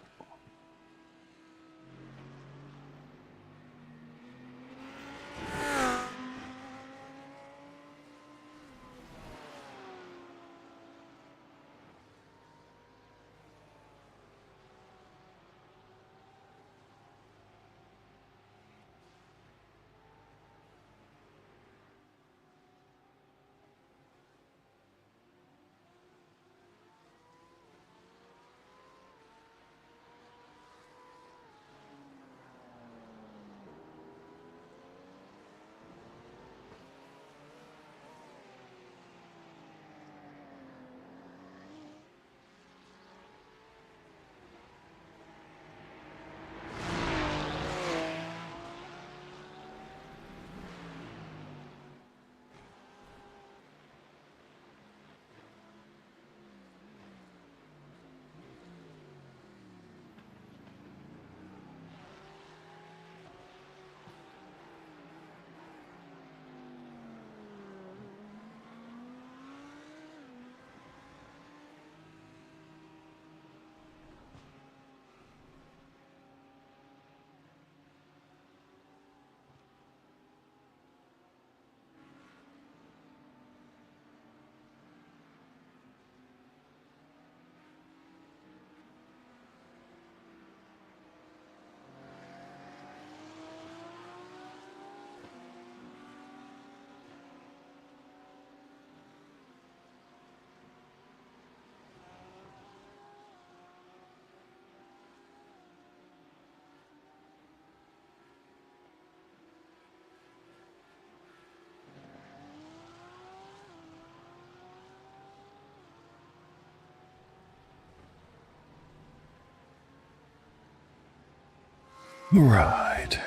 Right.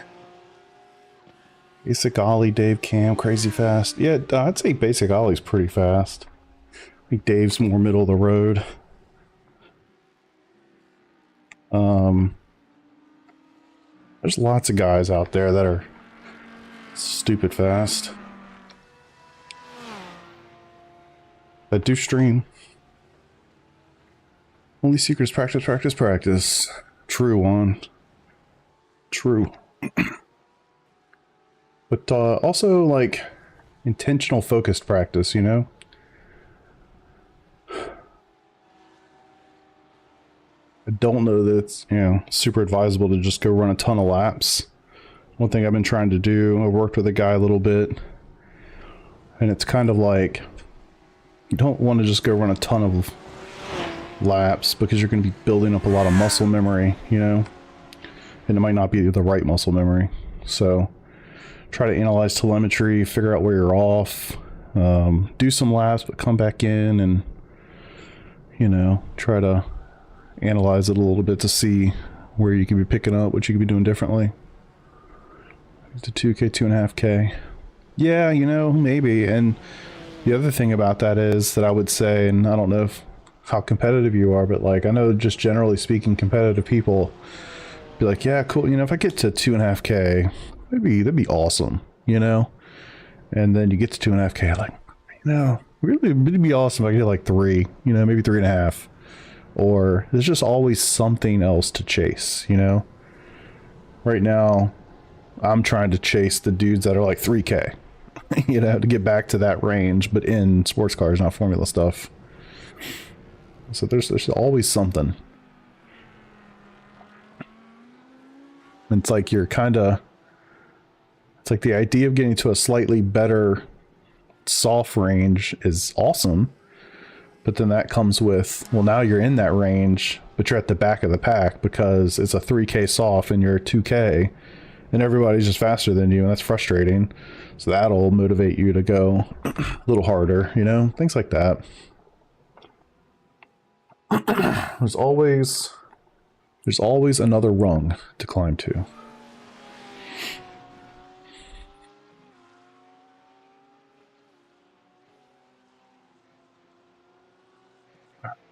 Basic Ollie, Dave, Cam, crazy fast. Yeah, I'd say Basic Ollie's pretty fast. I think Dave's more middle of the road. There's lots of guys out there that are stupid fast. That do stream. Only secret is practice, practice, practice. True one. True. But also like intentional focused practice, you know? I don't know that it's, you know, super advisable to just go run a ton of laps. One thing I've been trying to do, I worked with a guy a little bit, and it's kind of like, you don't want to just go run a ton of laps because you're going to be building up a lot of muscle memory, you know? And it might not be the right muscle memory. So try to analyze telemetry, figure out where you're off, do some laps, but come back in and, you know, try to analyze it a little bit to see where you can be picking up, what you could be doing differently. To 2K, 2.5K. Yeah, you know, maybe. And the other thing about that is that I would say, and I don't know how competitive you are, but like, I know just generally speaking, competitive people be like, yeah, cool. You know, if I get to 2.5K, that'd be awesome, you know? And then you get to 2.5K, like, you know, really, it'd be awesome if I get like 3, you know, maybe 3.5. Or there's just always something else to chase, you know? Right now, I'm trying to chase the dudes that are like 3K, you know, to get back to that range, but in sports cars, not formula stuff. So there's always something. It's like you're kind of, it's like the idea of getting to a slightly better soft range is awesome. But then that comes with, well, now you're in that range, but you're at the back of the pack because it's a 3K soft and you're a 2K and everybody's just faster than you, and that's frustrating. So that'll motivate you to go a little harder, you know, things like that. There's always another rung to climb to.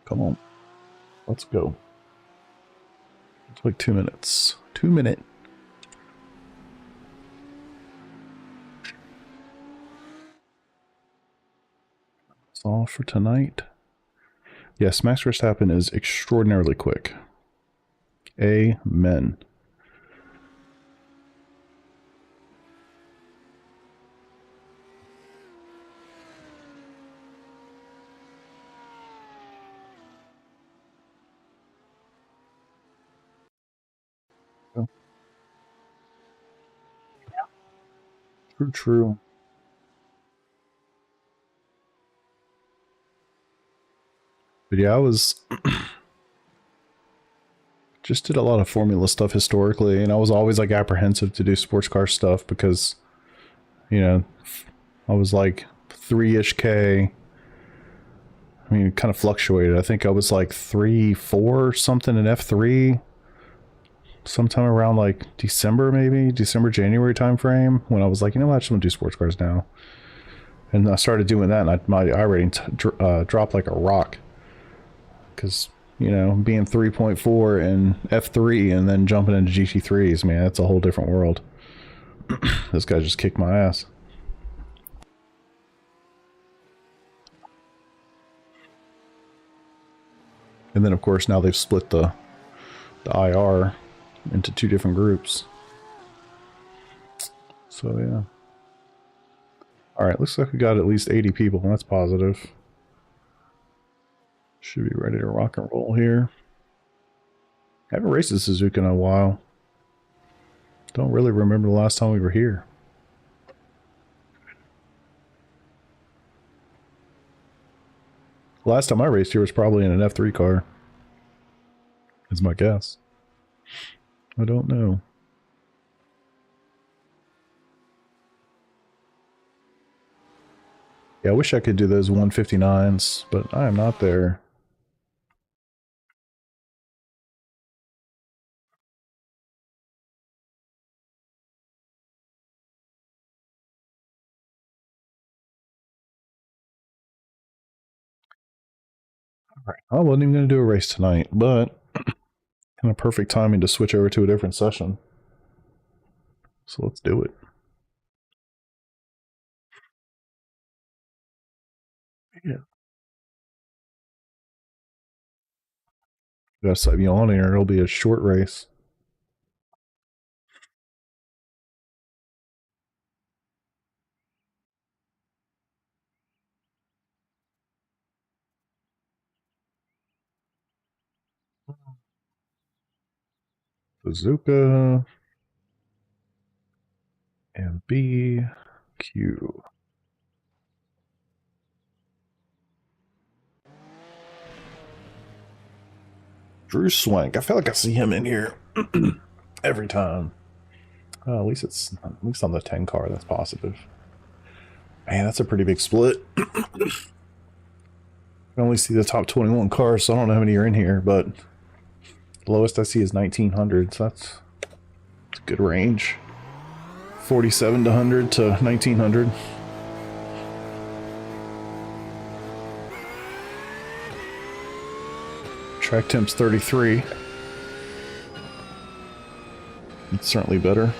Come on. Let's go. It's like 2 minutes. 2 minutes. That's all for tonight. Yes, Max Verstappen is extraordinarily quick. Amen. True. But yeah, I was just did a lot of formula stuff historically, and I was always like apprehensive to do sports car stuff because, you know, I was like 3-ish K. I mean, it kind of fluctuated. I think I was like 3, 4 something in F3 sometime around like December, maybe December, January time frame, when I was like, you know what, I just want to do sports cars now. And I started doing that, and my I rating dropped like a rock. Because, you know, being 3.4 in F3 and then jumping into GT3s, man, that's a whole different world. This guy just kicked my ass. And then, of course, now they've split the IR into 2 different groups. So, yeah. Alright, looks like we got at least 80 people. That's positive. Should be ready to rock and roll here. I haven't raced a Suzuka in a while. Don't really remember the last time we were here. Last time I raced here was probably in an F3 car. Is my guess. I don't know. Yeah, I wish I could do those 159s, but I am not there. Alright, I wasn't even going to do a race tonight, but kind of perfect timing to switch over to a different session. So let's do it. Yeah. Gotta set me on here, it'll be a short race. Suzuka and BQ. Drew Swank. I feel like I see him in here every time. At least on the 10 car. That's positive. Man, that's a pretty big split. I only see the top 21 cars, so I don't know how many are in here, but the lowest I see is 1900, so that's a good range. 47 to 100 to 1900. Track temp's 33. It's certainly better.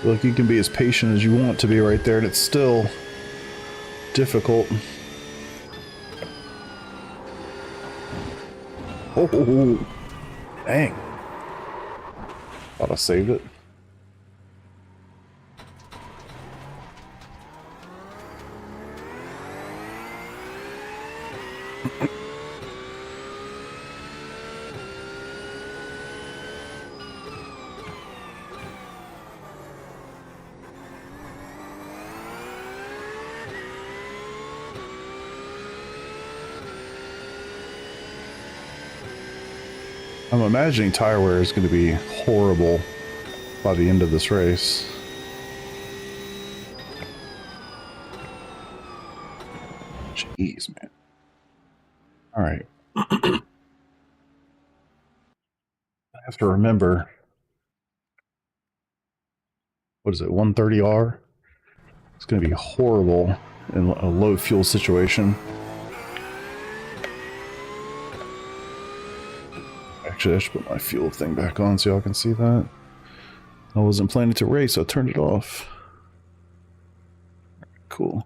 Look, you can be as patient as you want to be right there, and it's still difficult. Oh, dang. Thought I saved it. I'm imagining tire wear is going to be horrible by the end of this race. Jeez, man. All right. I have to remember. What is it, 130R? It's going to be horrible in a low fuel situation. Actually, I should put my fuel thing back on so y'all can see that. I wasn't planning to race, so I turned it off. Cool.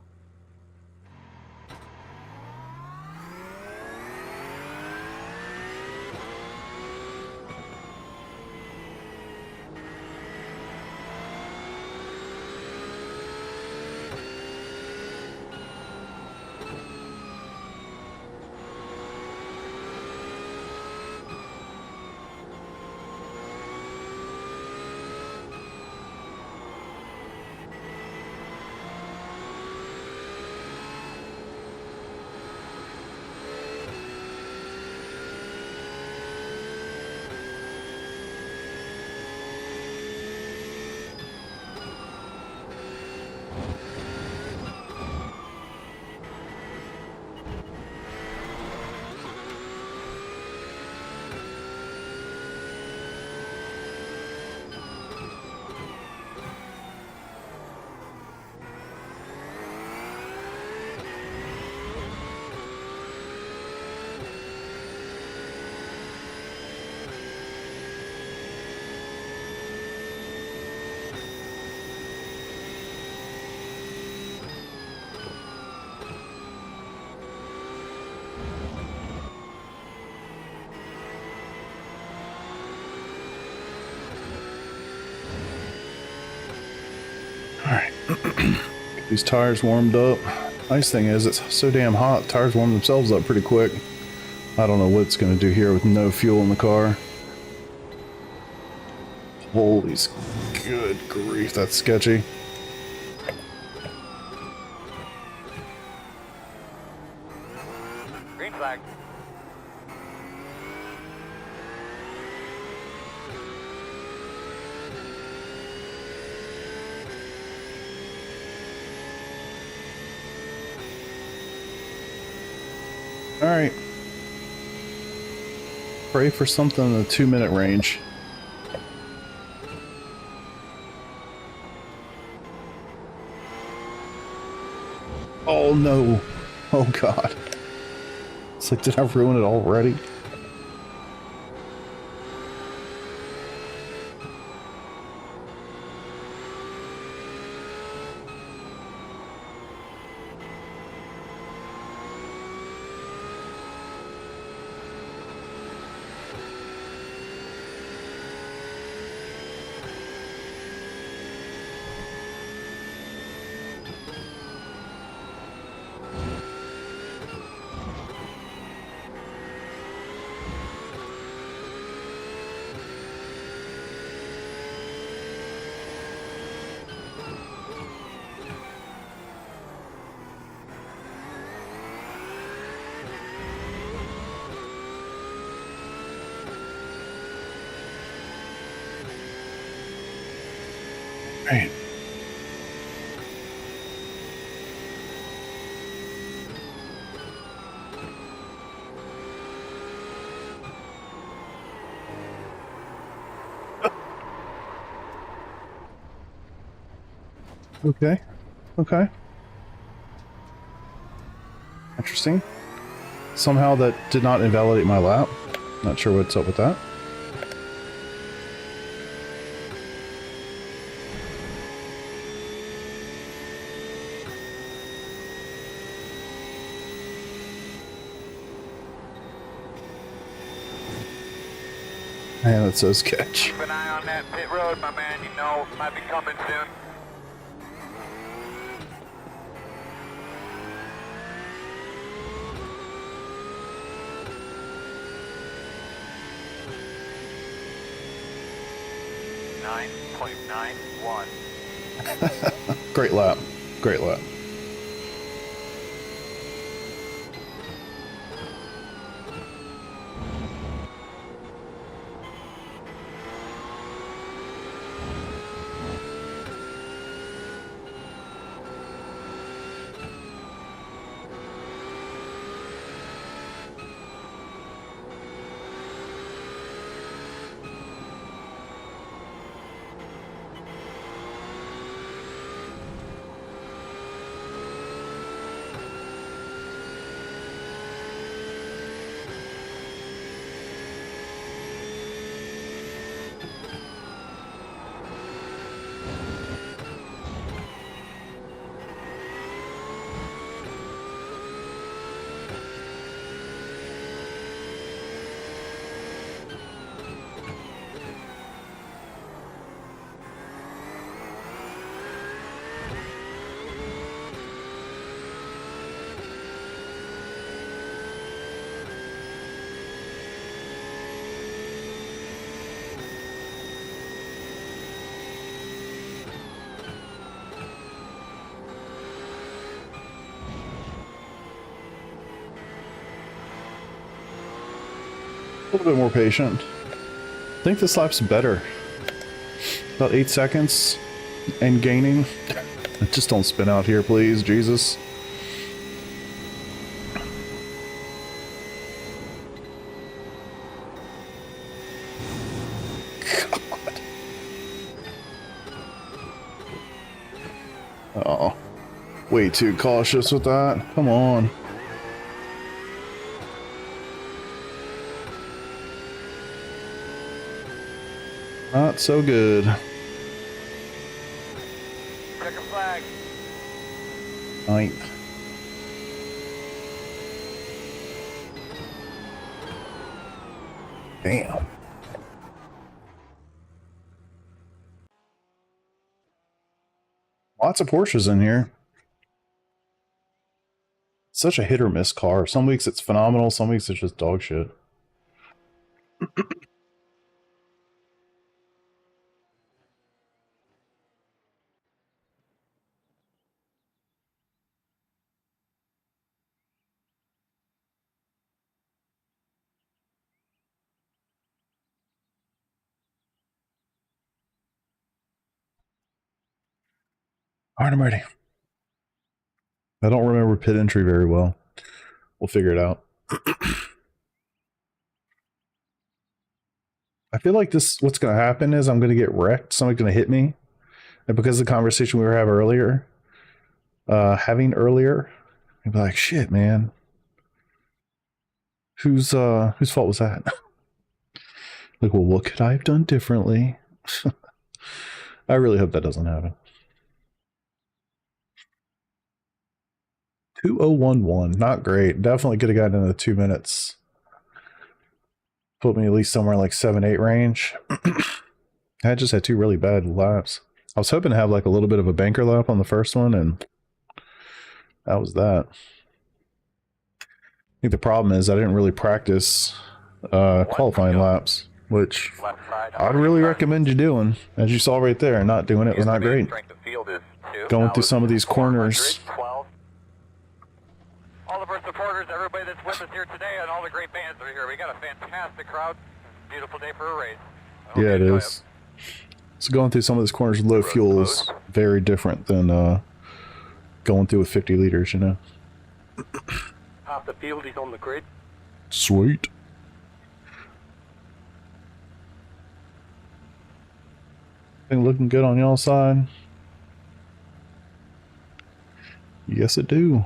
Alright. Get these tires warmed up. Nice thing is, it's so damn hot, tires warm themselves up pretty quick. I don't know what it's going to do here with no fuel in the car. Holy good grief, that's sketchy. Green flag. Alright. Pray for something in the 2-minute range. Oh no. Oh god. It's like, did I ruin it already? Right. Okay. Okay. Interesting. Somehow that did not invalidate my lap. Not sure what's up with that. Man, that's so sketch. Keep an eye on that pit road, my man. You know, might be coming soon. .91. Great lap. Great lap. A little bit more patient. I think this lap's better. About 8 seconds and gaining. Just don't spin out here, please, Jesus. God. Oh, way too cautious with that. Come on. Not so good. Check a flag. 9th. Damn. Lots of Porsches in here. Such a hit or miss car. Some weeks it's phenomenal, some weeks it's just dog shit. Alright, I'm ready. I don't remember pit entry very well. We'll figure it out. I feel like this, what's going to happen is I'm going to get wrecked. Somebody's going to hit me. And because of the conversation we were having earlier, I'd be like, shit, man. Whose fault was that? Like, well, what could I have done differently? I really hope that doesn't happen. 2011, not great. Definitely could have gotten into 2 minutes. Put me at least somewhere like 7-8 range. I just had 2 really bad laps. I was hoping to have like a little bit of a banker lap on the first one, and that was that. I think the problem is I didn't really practice qualifying laps, which I'd really recommend you doing. As you saw right there, not doing it was not great. Going through some of these corners. All of our supporters, everybody that's with us here today, and all the great bands that are here. We got a fantastic crowd. Beautiful day for a race. Yeah, it is. So going through some of these corners with low fuel is very different than going through with 50 liters, you know? Half the field is on the grid. Sweet. Thing looking good on y'all side? Yes, it do.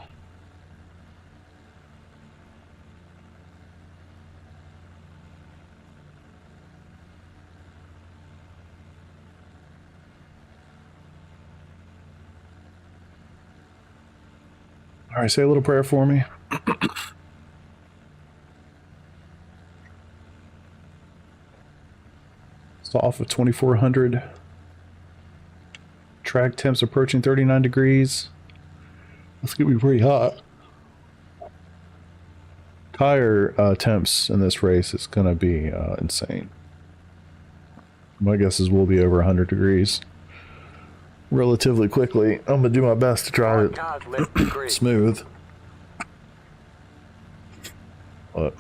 All right, say a little prayer for me. It's off of 2400. Track temps approaching 39 degrees. It's gonna be pretty hot. Tire temps in this race is gonna be insane. My guess is we'll be over 100 degrees relatively quickly. I'm gonna do my best to drive it smooth. But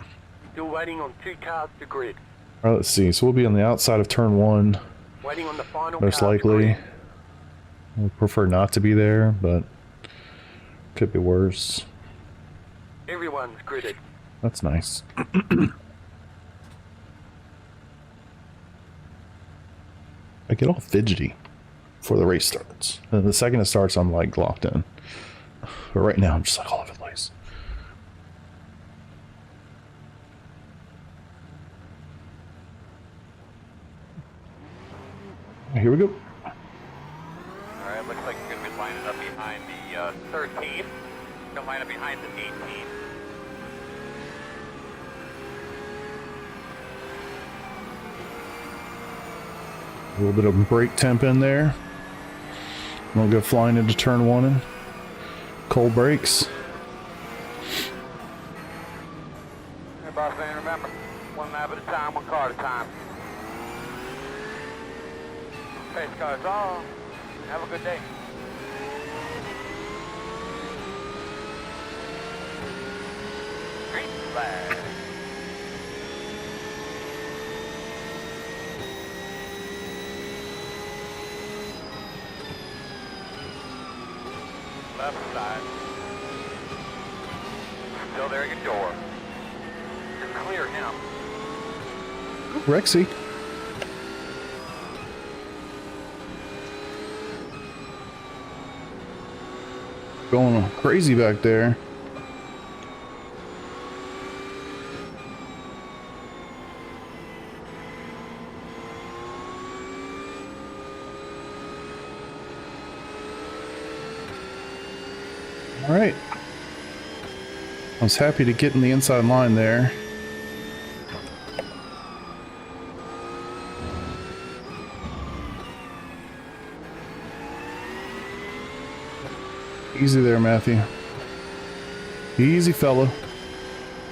Still waiting on 2 cars to grid. all right, let's see. So we'll be on the outside of turn 1, Waiting on the final most car to likely. grid. I would prefer not to be there, but could be worse. Everyone's gridded. That's nice. I get all fidgety before the race starts. And the second it starts, I'm like locked in. But right now, I'm just like all over the place. Here we go. Alright, looks like you're going to be lining up behind the 13th. Going to line up behind the 18th. A little bit of brake temp in there. We'll go flying into turn 1 and cold brakes. Hey, boss man, remember, one lap at a time, one car at a time. Pace cars off. Have a good day. Green flag. Left side. Still there at your door. You're clear now. Rexy. Going crazy back there. All right. I was happy to get in the inside line there. Easy there, Matthew. Easy, fella.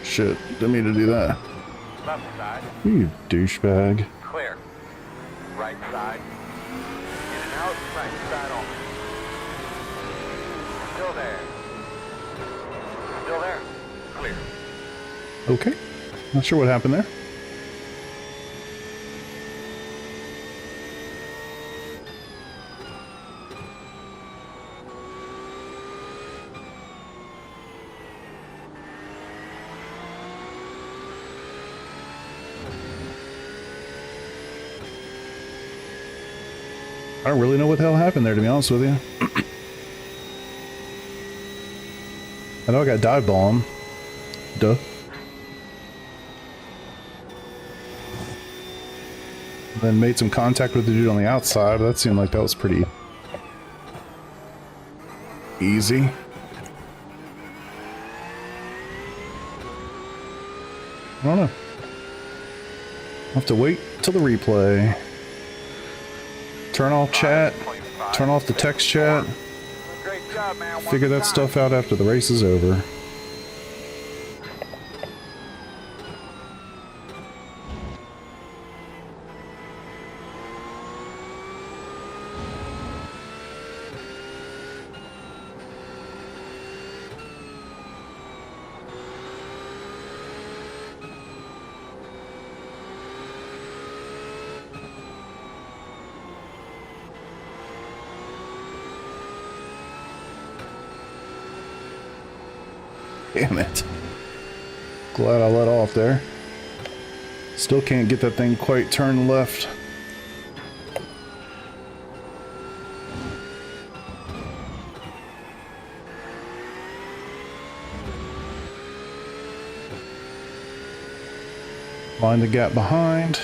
Shit, didn't mean to do that. Left side. You douchebag. Clear. Right side. In and out. Right side only. Still there. Still there. Clear. Okay. Not sure what happened there. I don't really know what the hell happened there, to be honest with you. I know I got dive bomb. Duh. Then made some contact with the dude on the outside, but that seemed like that was pretty easy. I don't know. I'll have to wait till the replay. Turn off chat, turn off the text chat, Great job, man. figure that stuff out after the race is over. Damn it. Glad I let off there. Still can't get that thing quite turned left. Find the gap behind.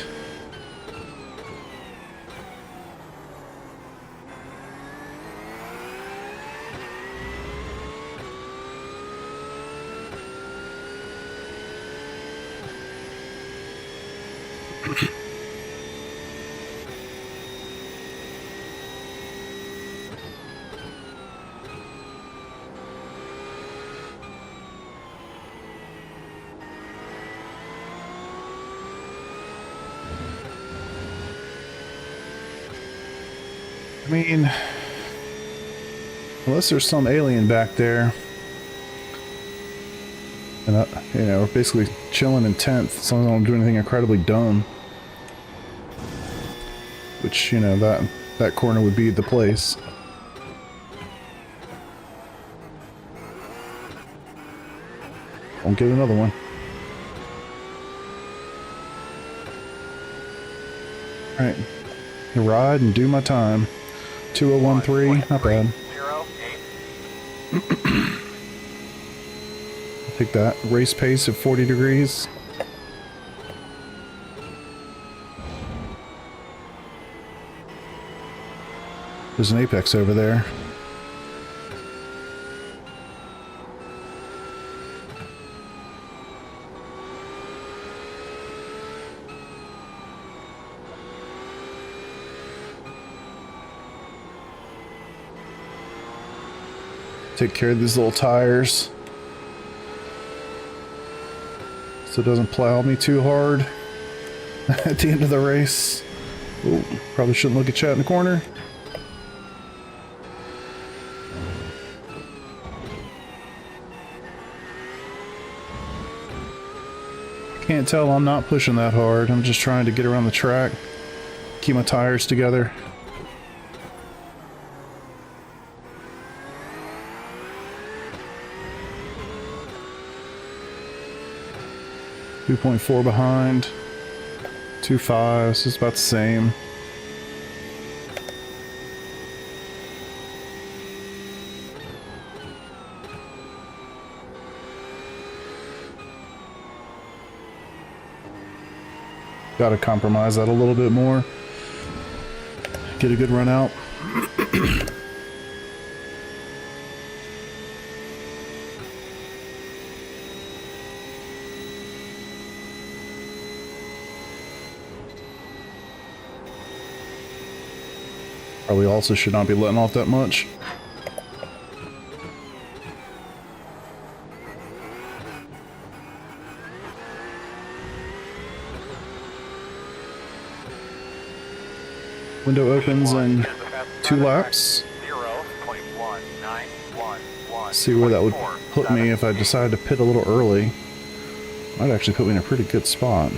I mean, unless there's some alien back there, and you know, we're basically chilling in 10th, as long as I don't do anything incredibly dumb. Which, you know, that corner would be the place. Won't get another one. Alright. Ride and do my time. 2013, not bad. 08. I'll take that. Race pace of 40 degrees. There's an apex over there. Take care of these little tires so it doesn't plow me too hard at the end of the race. Ooh, probably shouldn't look at chat in the corner. Can't tell I'm not pushing that hard. I'm just trying to get around the track, keep my tires together. .4 behind, 2.5, so it's about the same. Gotta compromise that a little bit more. Get a good run out. Probably also should not be letting off that much. Window opens in 2 laps. See where that would put me if I decided to pit a little early. Might actually put me in a pretty good spot.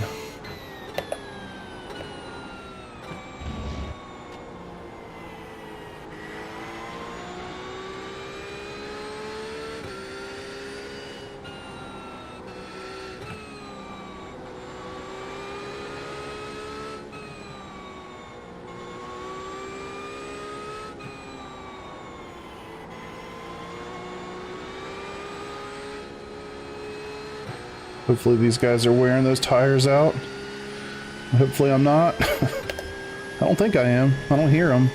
Hopefully these guys are wearing those tires out. Hopefully I'm not. I don't think I am. I don't hear them.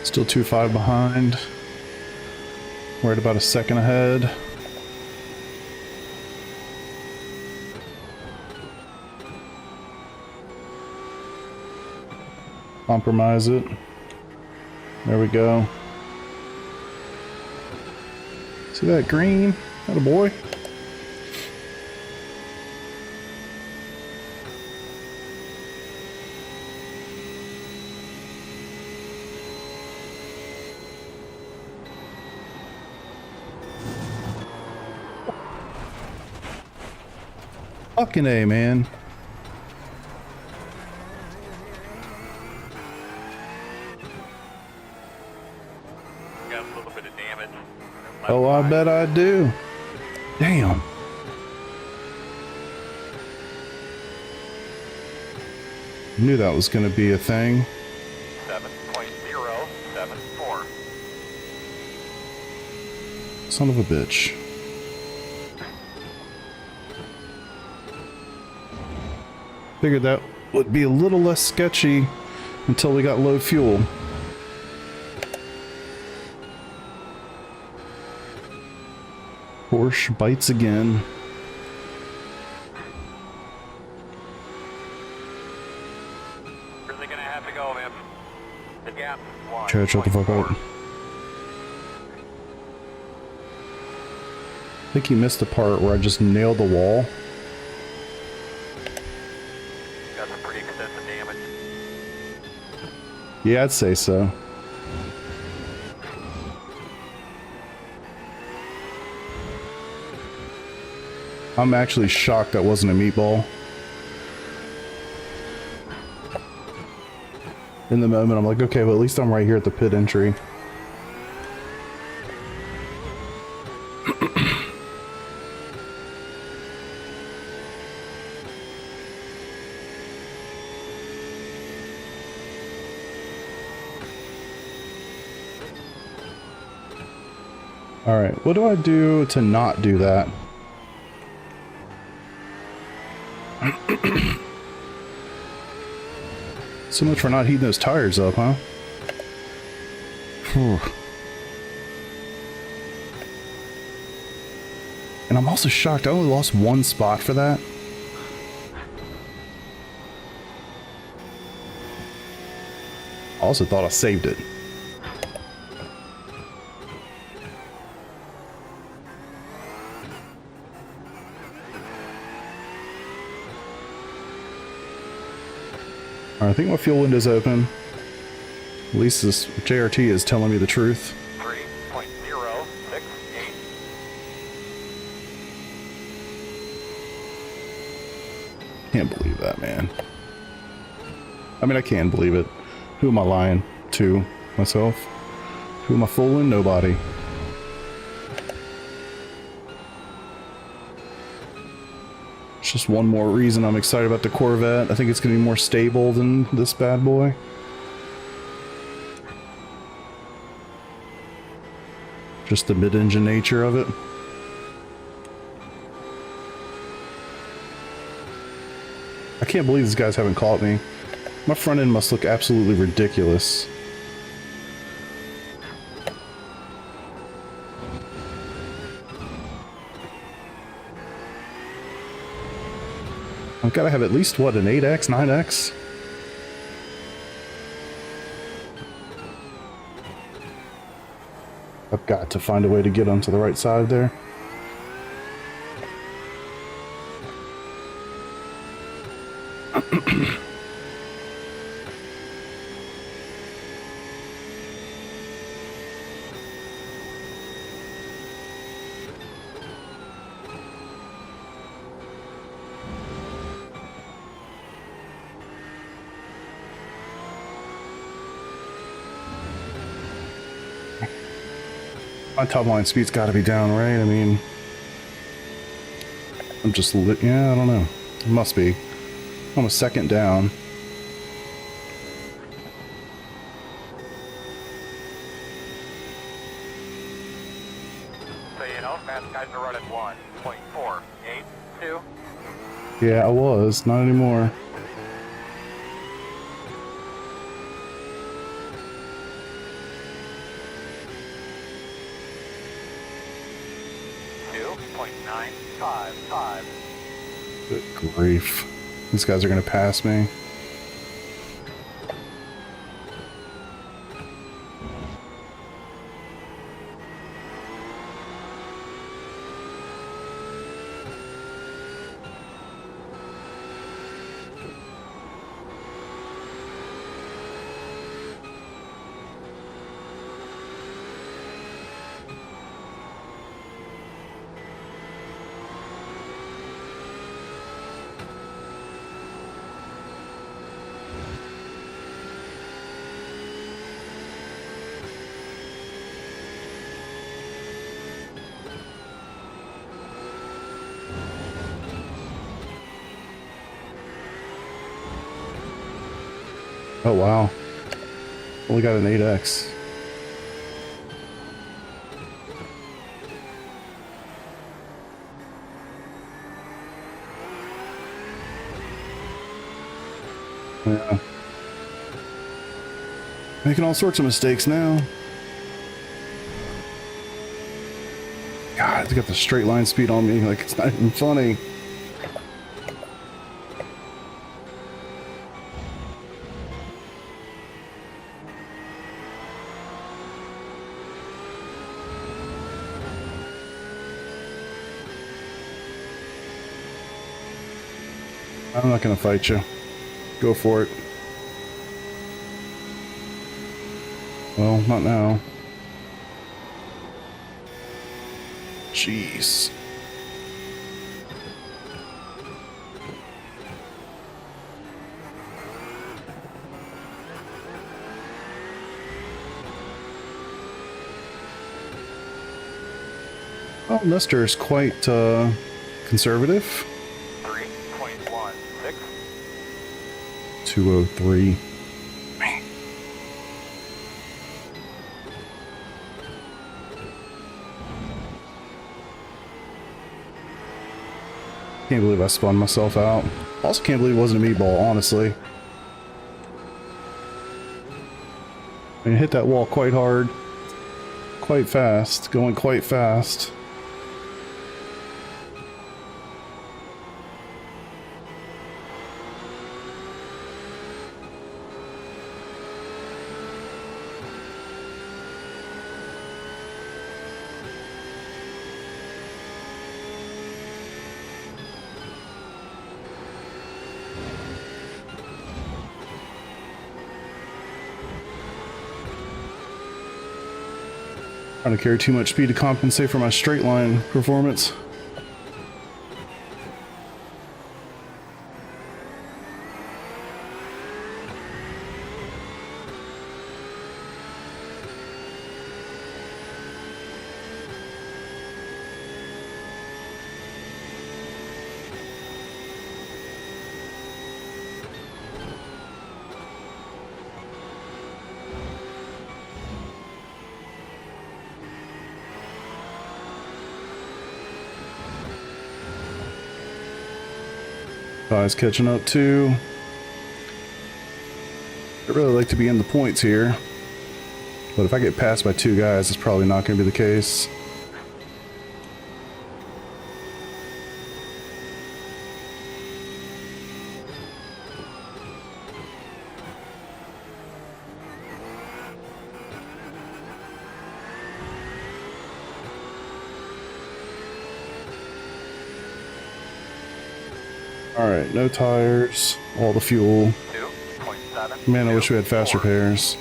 Still 2.5 behind. We're at about a second ahead. Compromise it. There we go. See that green? That a boy? Fucking A, man. Got a little bit of damage. Oh, I bet I do. Damn. Knew that was going to be a thing. 7.074. Son of a bitch. Figured that would be a little less sketchy until we got low fuel. Porsche bites again. Really gonna have to go, man. The gap. Chad, shut the fuck up. I think you missed the part where I just nailed the wall. Got some pretty extensive damage. Yeah, I'd say so. I'm actually shocked that wasn't a meatball. In the moment, I'm like, okay, well, at least I'm right here at the pit entry. All right, what do I do to not do that? So much for not heating those tires up, huh? Whew. And I'm also shocked I only lost one spot for that. I also thought I saved it. I think my fuel window's open. At least this JRT is telling me the truth. 3.068. Can't believe that, man. I mean, I can believe it. Who am I lying to? Myself? Who am I fooling? Nobody. It's just one more reason I'm excited about the Corvette. I think it's going to be more stable than this bad boy. Just the mid-engine nature of it. I can't believe these guys haven't caught me. My front end must look absolutely ridiculous. I've got to have at least, what, an 8X, 9X? I've got to find a way to get onto the right side there. My top line speed's got to be down, right? I mean, I'm just yeah, I don't know. It must be. I'm a second down. So you know, fast guys are running 1.482. Yeah, I was. Not anymore. Good grief. These guys are going to pass me. Oh wow. Only got an 8X. Yeah. Making all sorts of mistakes now. God, they got the straight line speed on me, like it's not even funny. I'm not gonna fight you. Go for it. Well, not now. Jeez. Well, Lester is quite conservative. 3.16. 203. Can't believe I spun myself out. Also can't believe it wasn't a meatball, honestly. I hit that wall quite hard, quite fast, going quite fast. Trying to carry too much speed to compensate for my straight line performance. Guys catching up too. I'd really like to be in the points here, but if I get passed by two guys, it's probably not going to be the case. Alright, no tires, all the fuel. 2.7. Man, I wish we had faster pairs.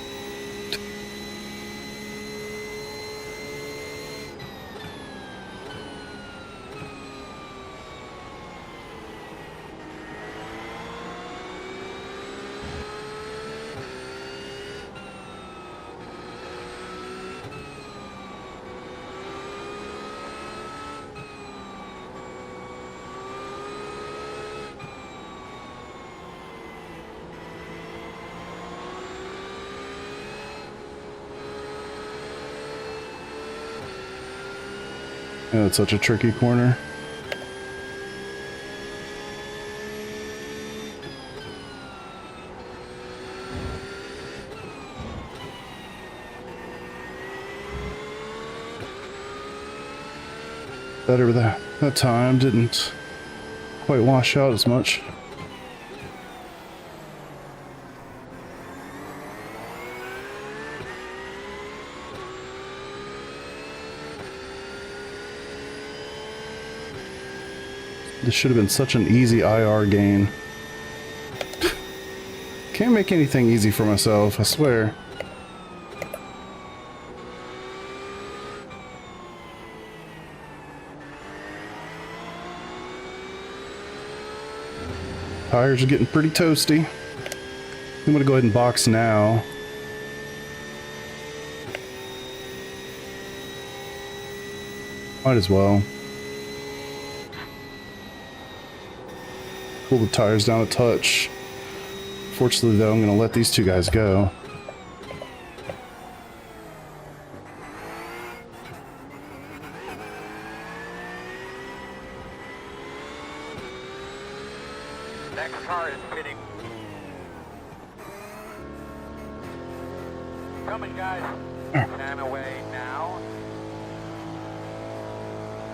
Yeah, it's such a tricky corner. Better with that time, didn't quite wash out as much. This should have been such an easy IR gain. Can't make anything easy for myself, I swear. Tires are getting pretty toasty. I'm gonna go ahead and box now. Might as well. Pull the tires down a touch. Fortunately, though, I'm going to let these two guys go. Next car is pitting. Coming, guys. 10 away now.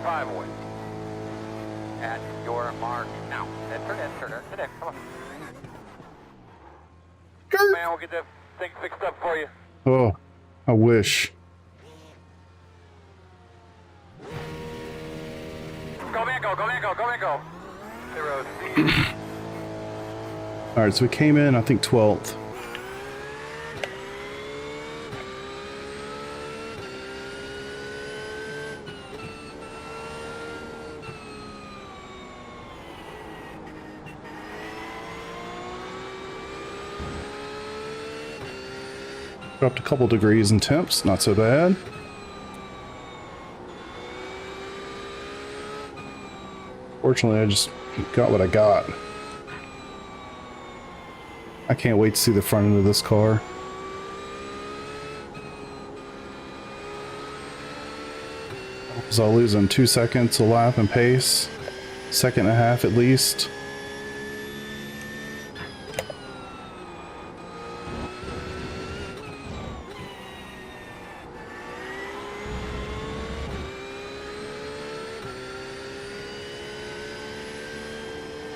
5 away. At your mark now. Turn in. Come on. Man, we'll get that thing fixed up for you. Oh, I wish. Go, man, go. 0 speed. Alright, so we came in, I think, 12th. Dropped a couple degrees in temps, not so bad. Fortunately, I just got what I got. I can't wait to see the front end of this car. So I'll lose in 2 seconds a lap in pace. 1.5 seconds at least.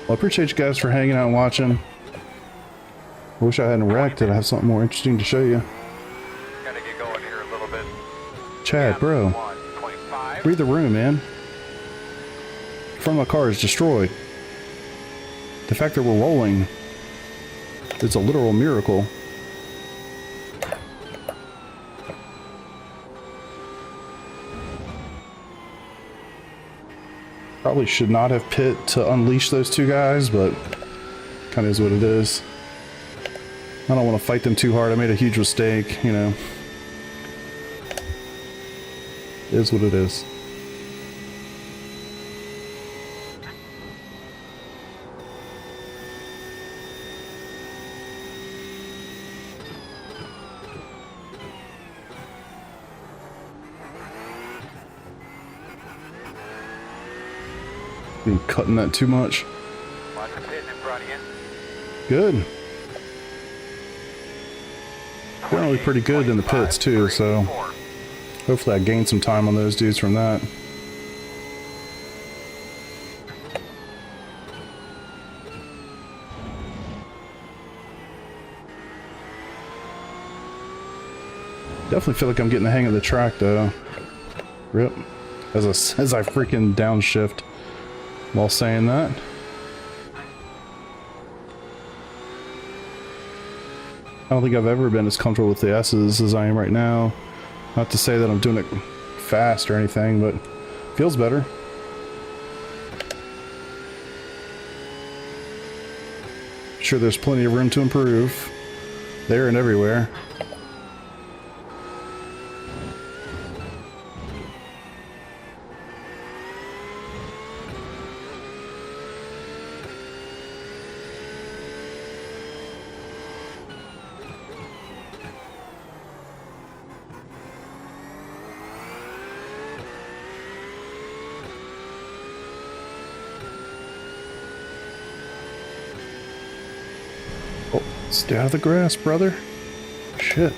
Well, I appreciate you guys for hanging out and watching. I wish I hadn't wrecked it. I have something more interesting to show you. Gotta get going here a little bit. Chad, bro. 1.5. Read the room, man. The front of my car is destroyed. The fact that we're rolling is a literal miracle. Probably should not have pit to unleash those two guys, but kind of is what it is. I don't want to fight them too hard. I made a huge mistake, you know. It is what it is. I'm cutting that too much. Watch the pit in front of you. Good. Generally pretty good in the pits too, so hopefully I gained some time on those dudes from that. Definitely feel like I'm getting the hang of the track though. Rip. As I freaking downshift while saying that. I don't think I've ever been as comfortable with the S's as I am right now. Not to say that I'm doing it fast or anything, but feels better. Sure, there's plenty of room to improve there and everywhere. Stay out of the grass, brother. Shit.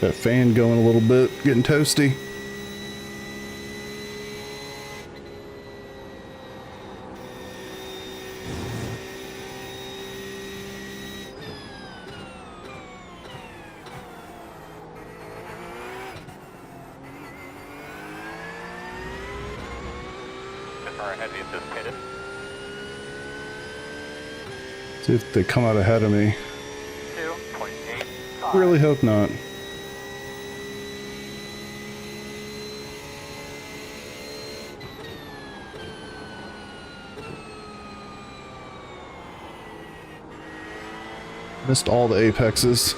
That fan going a little bit, getting toasty. See if they come out ahead of me. 2.85. Really hope not. Missed all the apexes.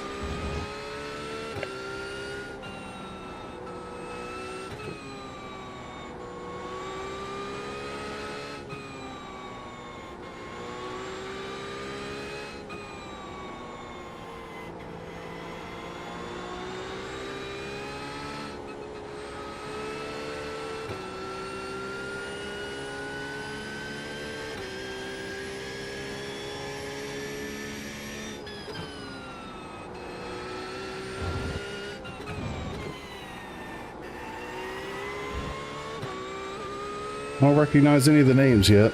I don't recognize any of the names yet.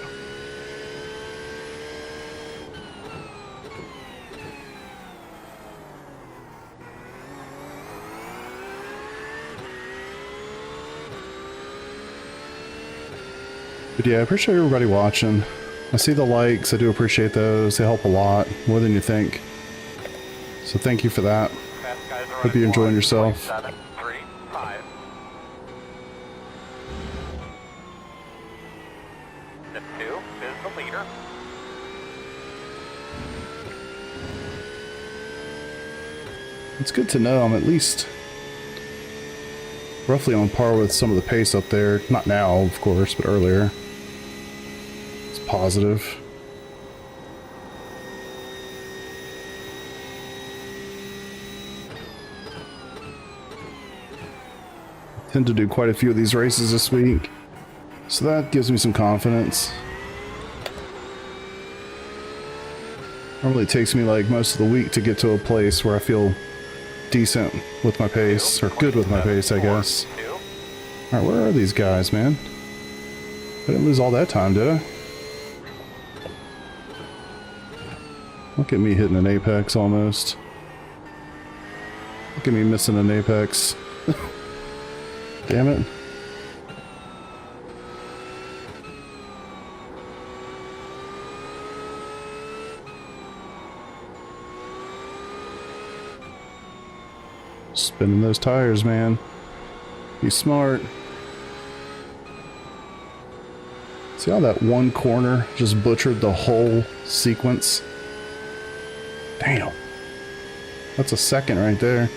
But yeah, I appreciate everybody watching. I see the likes, I do appreciate those. They help a lot, more than you think. So thank you for that. Hope you're enjoying yourself. 7.35. The 2 is the leader. It's good to know I'm at least roughly on par with some of the pace up there. Not now, of course, but earlier. It's positive. I tend to do quite a few of these races this week, so that gives me some confidence. Normally it takes me like most of the week to get to a place where I feel decent with my pace, or good with my pace, I guess. Alright, where are these guys, man? I didn't lose all that time, did I? Look at me hitting an apex almost. Look at me missing an apex. Damn it. Spinning those tires, man. Be smart. See how that one corner just butchered the whole sequence? Damn. That's a second right there.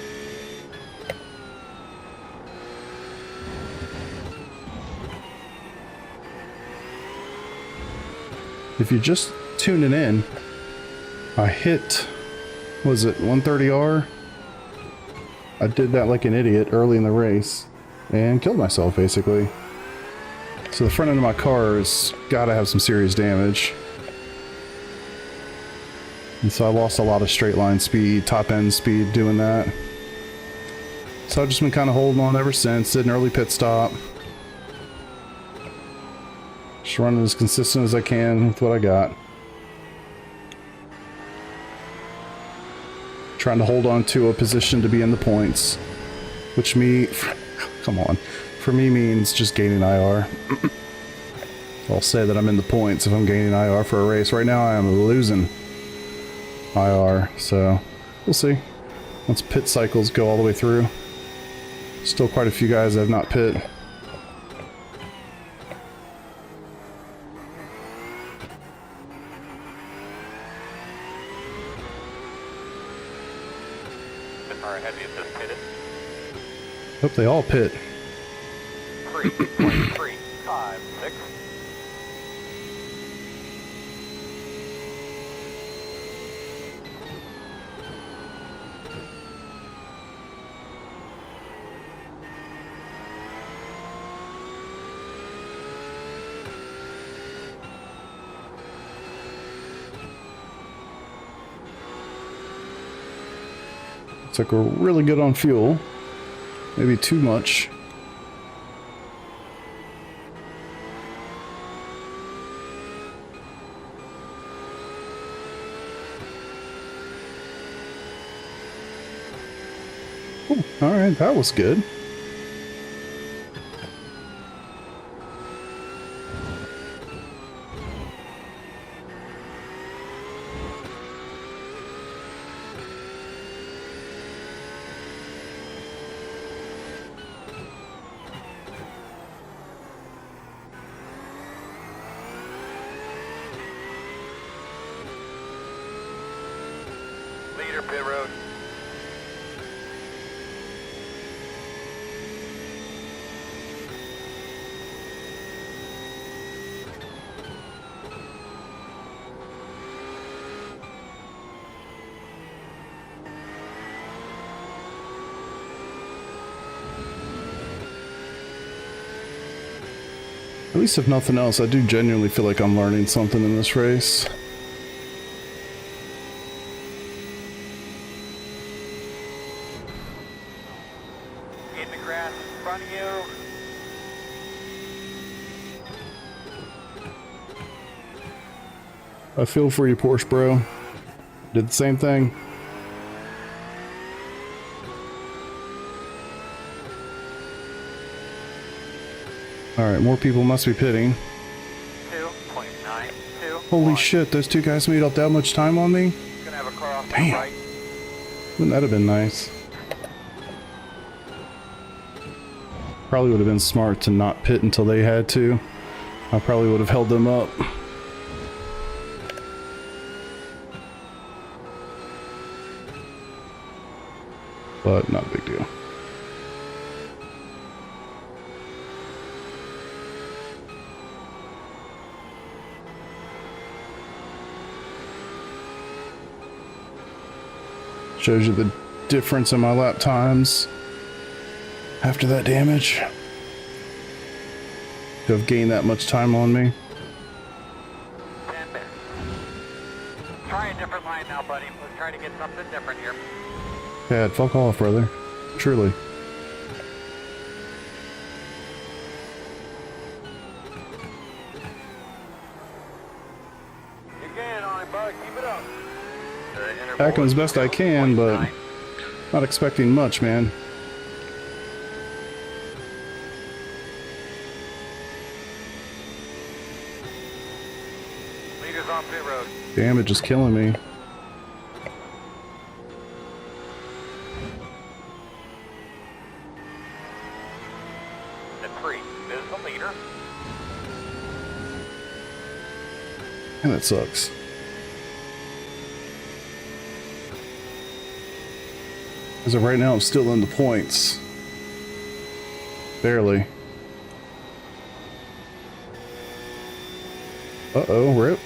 If you're just tuning in, I hit, was it 130R? I did that like an idiot early in the race and killed myself basically. So the front end of my car has got to have some serious damage. And so I lost a lot of straight line speed, top end speed doing that. So I've just been kind of holding on ever since, did an early pit stop. Just running as consistent as I can with what I got. Trying to hold on to a position to be in the points, which come on, for me means just gaining IR. I'll say that I'm in the points if I'm gaining IR for a race. Right now I am losing IR, so we'll see. Once pit cycles go all the way through. Still quite a few guys that have not pit. Hope they all pit. 3.356. Looks like we're really good on fuel. Maybe too much. Ooh, all right, that was good. pit road. At least if nothing else, I do genuinely feel like I'm learning something in this race. In the grass in front of you. I feel for you, Porsche bro. Did the same thing. Alright, more people must be pitting. 2.92. Holy shit, those two guys made up that much time on me? Gonna have a car off to the Damn. right. Wouldn't that have been nice? Probably would have been smart to not pit until they had to. I probably would have held them up. But not a big deal. Shows you the difference in my lap times after that damage. To have gained that much time on me. 10 minutes. Try a different line now, buddy. Let's try to get something different here. Dad, fuck off, brother. Truly. You're getting on it, bud. Keep it up. Acting as best I can, but not expecting much, man. Leaders on pit road. Damage is killing me. At 3 is the leader. And that sucks. As of right now, I'm still in the points. Barely. Uh-oh, rip.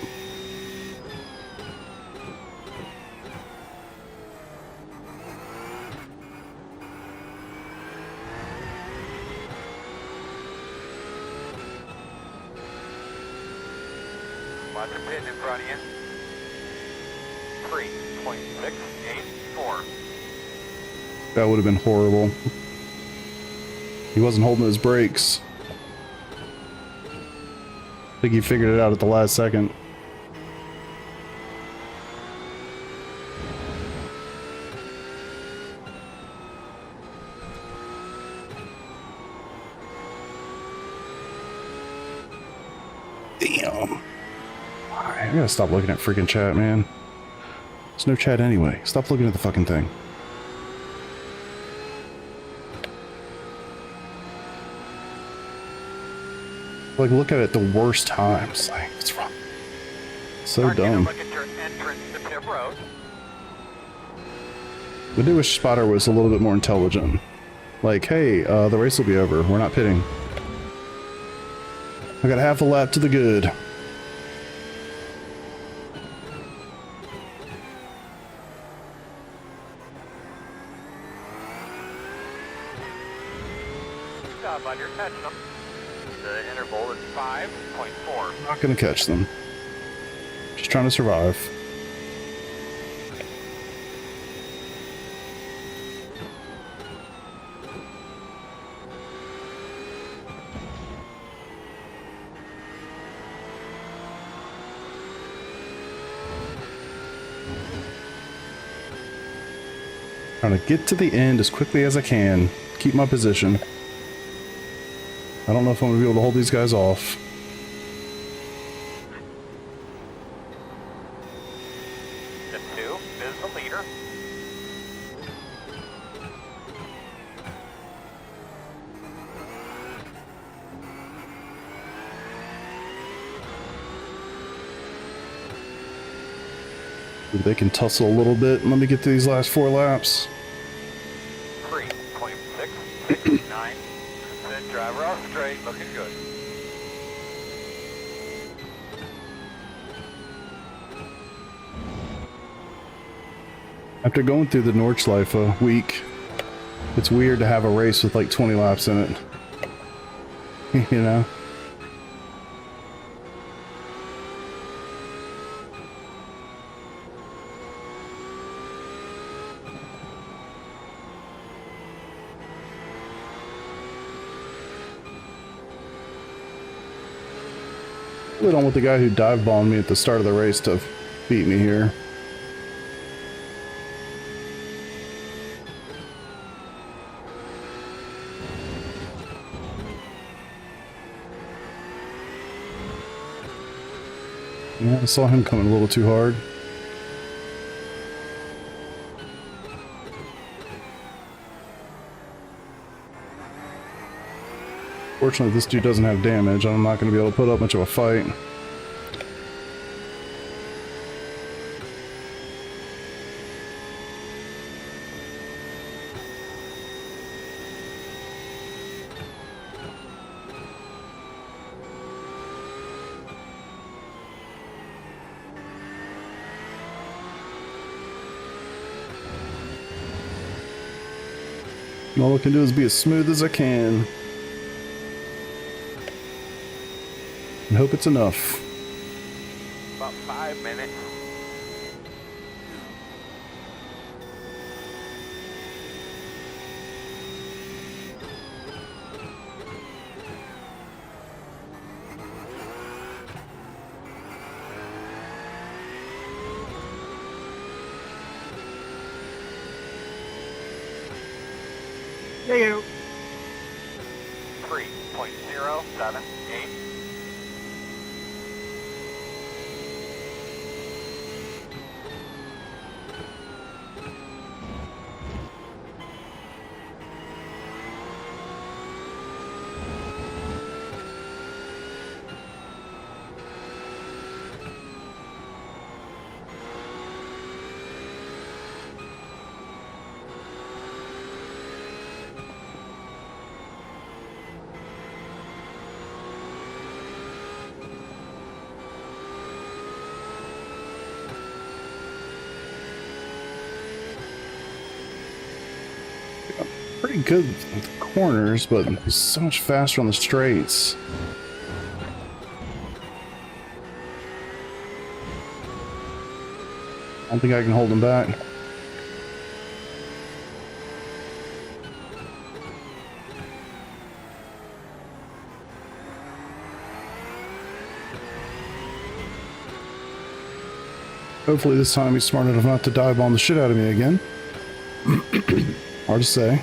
Watch a pit in front of you. 3.684. That would have been horrible. He wasn't holding his brakes. I think he figured it out at the last second. Damn. I gotta stop looking at freaking chat, man. There's no chat anyway. Stop looking at the fucking thing. Like, look at it the worst times. Like, what's wrong? So Aren't you gonna dumb. look at your entrance to pit road? The newest spotter was a little bit more intelligent. Like, hey, the race will be over. We're not pitting. I got half a lap to the good. Good job, bud. You're catching them. The interval is 5.4. Not gonna catch them. Just trying to survive. Trying to get to the end as quickly as I can. Keep my position. I don't know if I'm gonna be able to hold these guys off. Step 2 is the leader. They can tussle a little bit. Let me get to these last 4 laps. 3.669. Then driver off straight, looking good. After going through the Nordschleife week, it's weird to have a race with like 20 laps in it. You know? I really don't want the guy who dive bombed me at the start of the race to beat me here. Yeah, I saw him coming a little too hard. Fortunately, this dude doesn't have damage. I'm not going to be able to put up much of a fight. All I can do is be as smooth as I can. And hope it's enough. About 5 minutes. Yeah, you. 3.078. Pretty good with the corners, but he's so much faster on the straights. I don't think I can hold him back. Hopefully this time he's smart enough not to dive bomb the shit out of me again. Hard to say.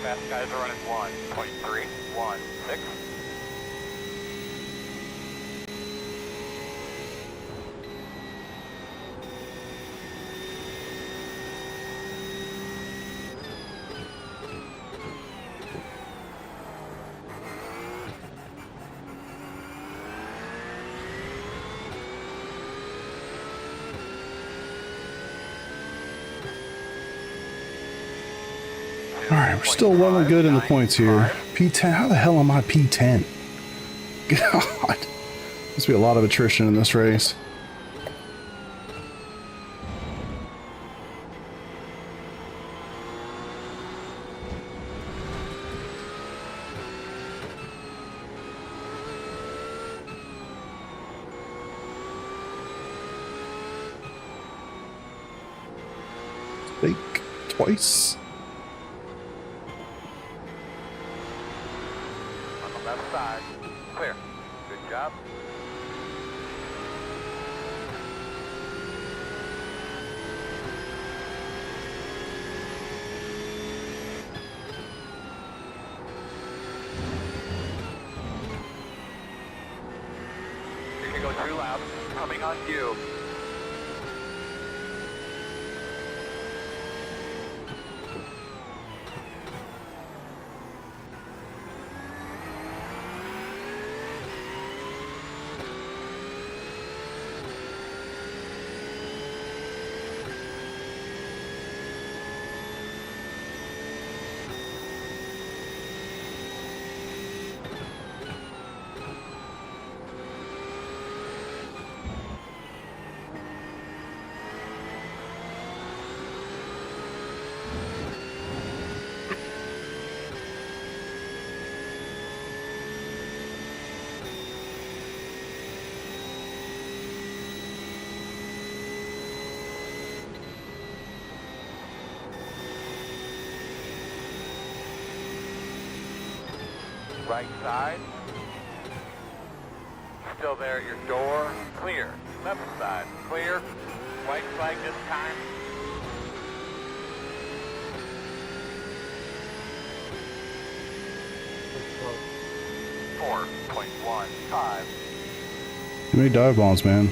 Fast guys are running 1.316. Alright, we're still well and good in the points here. P10, how the hell am I P10? God, must be a lot of attrition in this race. Fake twice. On the left side. Clear. Good job. 2 laps coming on you. Right side. Still there at your door. Clear. Left side. Clear. White flag this time. .15. Too many dive bombs, man.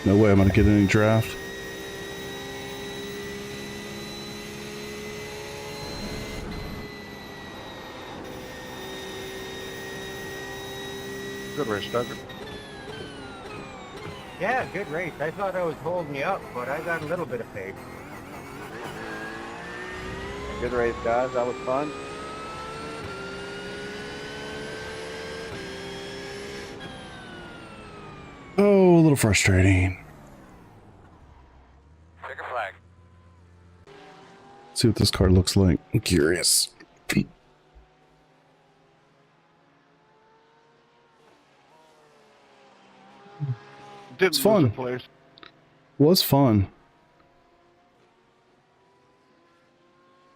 No way I'm gonna get any draft. Good race, Tucker. Yeah, good race. I thought I was holding you up, but I got a little bit of pace. Good race, guys. That was fun. Oh, a little frustrating. Checker flag. See what this car looks like. I'm curious. Didn't It's fun. lose a place. Was fun.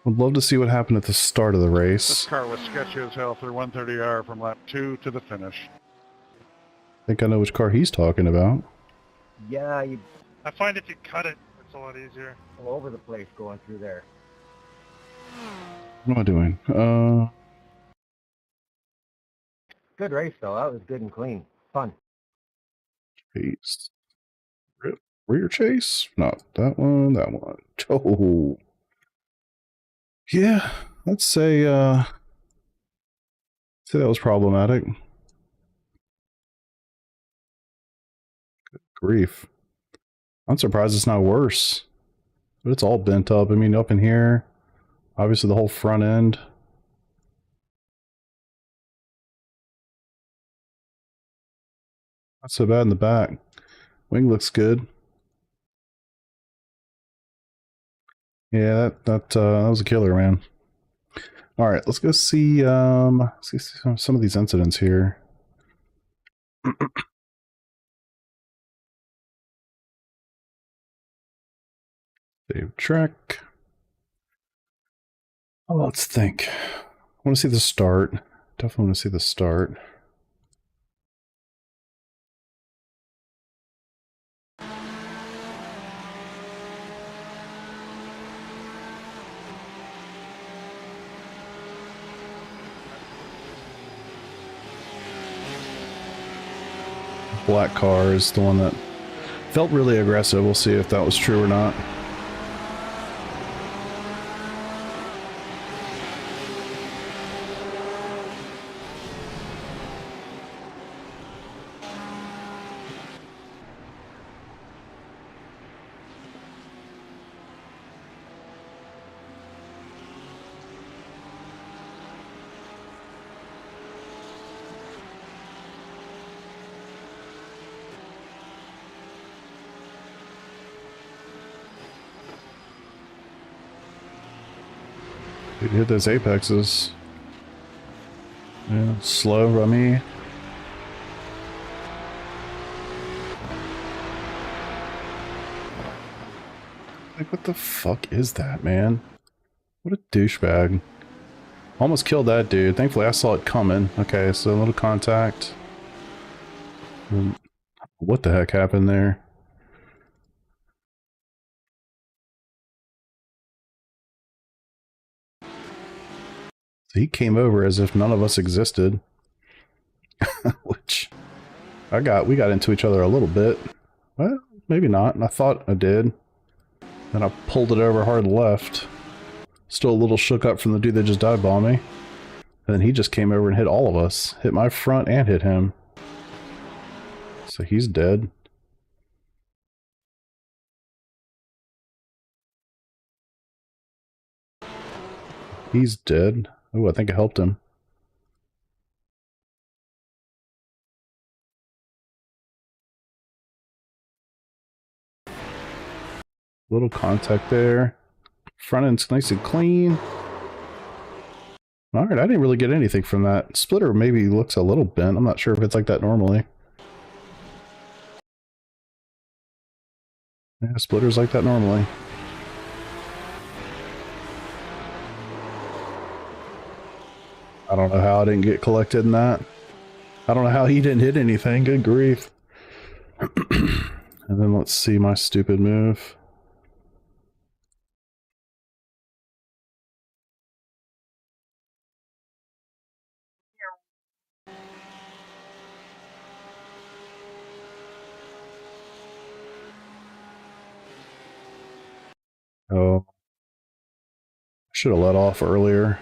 Would love to see what happened at the start of the This race. car was sketchy as hell through 130R from lap 2 to the finish. I think I know which car he's talking about. Yeah, you I find if you cut it, it's a lot easier. all over the place going through there. What am I doing? Good race, though. That was good and clean. Fun. Chase. Rear chase? Not that one, that one. Oh. Yeah, let's say that was problematic. Good grief. I'm surprised it's not worse. But it's all bent up. I mean, up in here, obviously the whole front end. Not so bad in the back. Wing looks good. Yeah, that was a killer, man. All right, let's go see some of these incidents here. Save track. Oh, let's think. I want to see the start. Definitely want to see the start. black car is the one that felt really aggressive. We'll see if that was true or not. Dude, hit those apexes. Yeah, slow, rummy. Like, what the fuck is that, man? What a douchebag. Almost killed that dude. Thankfully, I saw it coming. Okay, so a little contact. What the heck happened there? He came over as if none of us existed. Which we got into each other a little bit. Well, maybe not. I thought I did. Then I pulled it over hard left. Still a little shook up from the dude that just dive bombed me. And then he just came over and hit all of us. Hit my front and hit him. So he's dead. He's dead. Oh, I think I helped him. Little contact there. Front end's nice and clean. Alright, I didn't really get anything from that. Splitter maybe looks a little bent. I'm not sure if it's like that normally. Yeah, splitter's like that normally. I don't know how I didn't get collected in that. I don't know how he didn't hit anything. Good grief. And then let's see my stupid move. Oh. Should have let off earlier.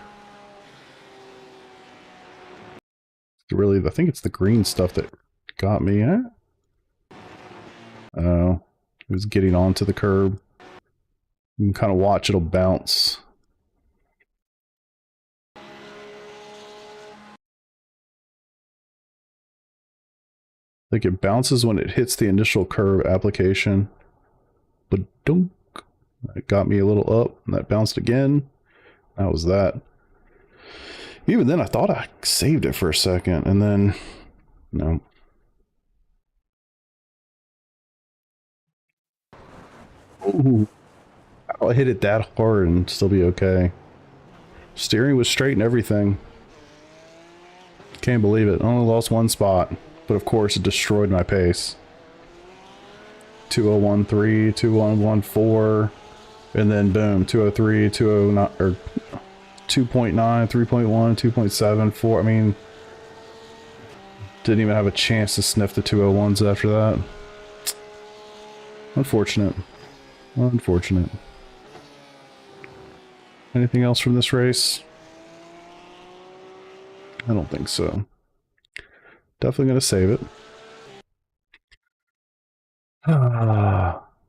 Really, I think it's the green stuff that got me. Oh, it was getting onto the curb. You can kind of watch it'll bounce. I think it bounces when it hits the initial curb application. But dunk. That got me a little up, and that bounced again. That was that. Even then, I thought I saved it for a second, and then, no. Ooh. I'll hit it that hard and still be okay. Steering was straight and everything. Can't believe it. Only lost one spot, but of course it destroyed my pace. 2013, 2114, and then boom, 203, 209, or 2.9, 3.1, 2.7, 4. I mean, didn't even have a chance to sniff the 201s after that. Unfortunate. Unfortunate. Anything else from this race? I don't think so. Definitely gonna save it.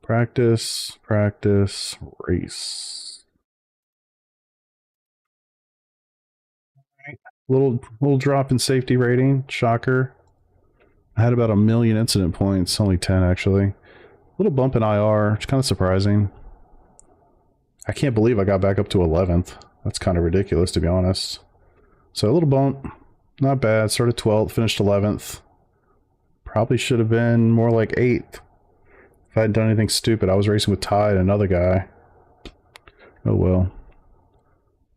Practice, practice, race. Little drop in safety rating. Shocker. I had about 1 million incident points. Only 10 actually. Little bump in IR. It's kind of surprising. I can't believe I got back up to 11th. That's kind of ridiculous, to be honest. So a little bump. Not bad. Started 12th, finished 11th. Probably should have been more like 8th. If I hadn't done anything stupid. I was racing with Ty and another guy. Oh well.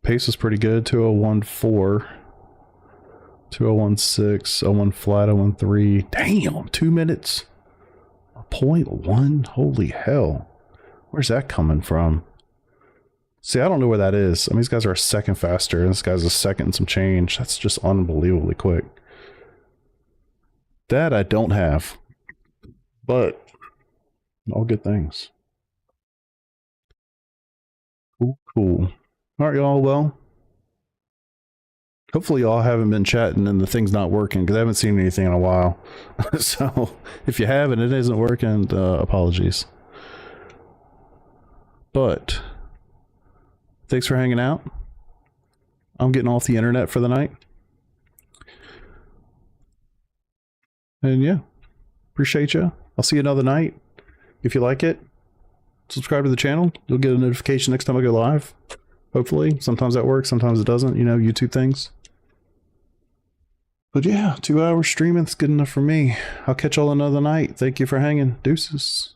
Pace was pretty good. 2014. 2016. 01 flat. 013. Damn! 2 minutes. 0.1? Holy hell. Where's that coming from? See, I don't know where that is. I mean, these guys are a second faster, and this guy's a second and some change. That's just unbelievably quick. That I don't have. But all good things. Cool, cool. All right, y'all. Well, hopefully y'all haven't been chatting and the thing's not working, because I haven't seen anything in a while. So if you have and it isn't working, apologies. But thanks for hanging out. I'm getting off the internet for the night. And yeah, appreciate you. I'll see you another night. If you like it, subscribe to the channel. You'll get a notification next time I go live. Hopefully. Sometimes that works, sometimes it doesn't. You know, YouTube things. But yeah, 2 hours streaming is good enough for me. I'll catch y'all another night. Thank you for hanging. Deuces.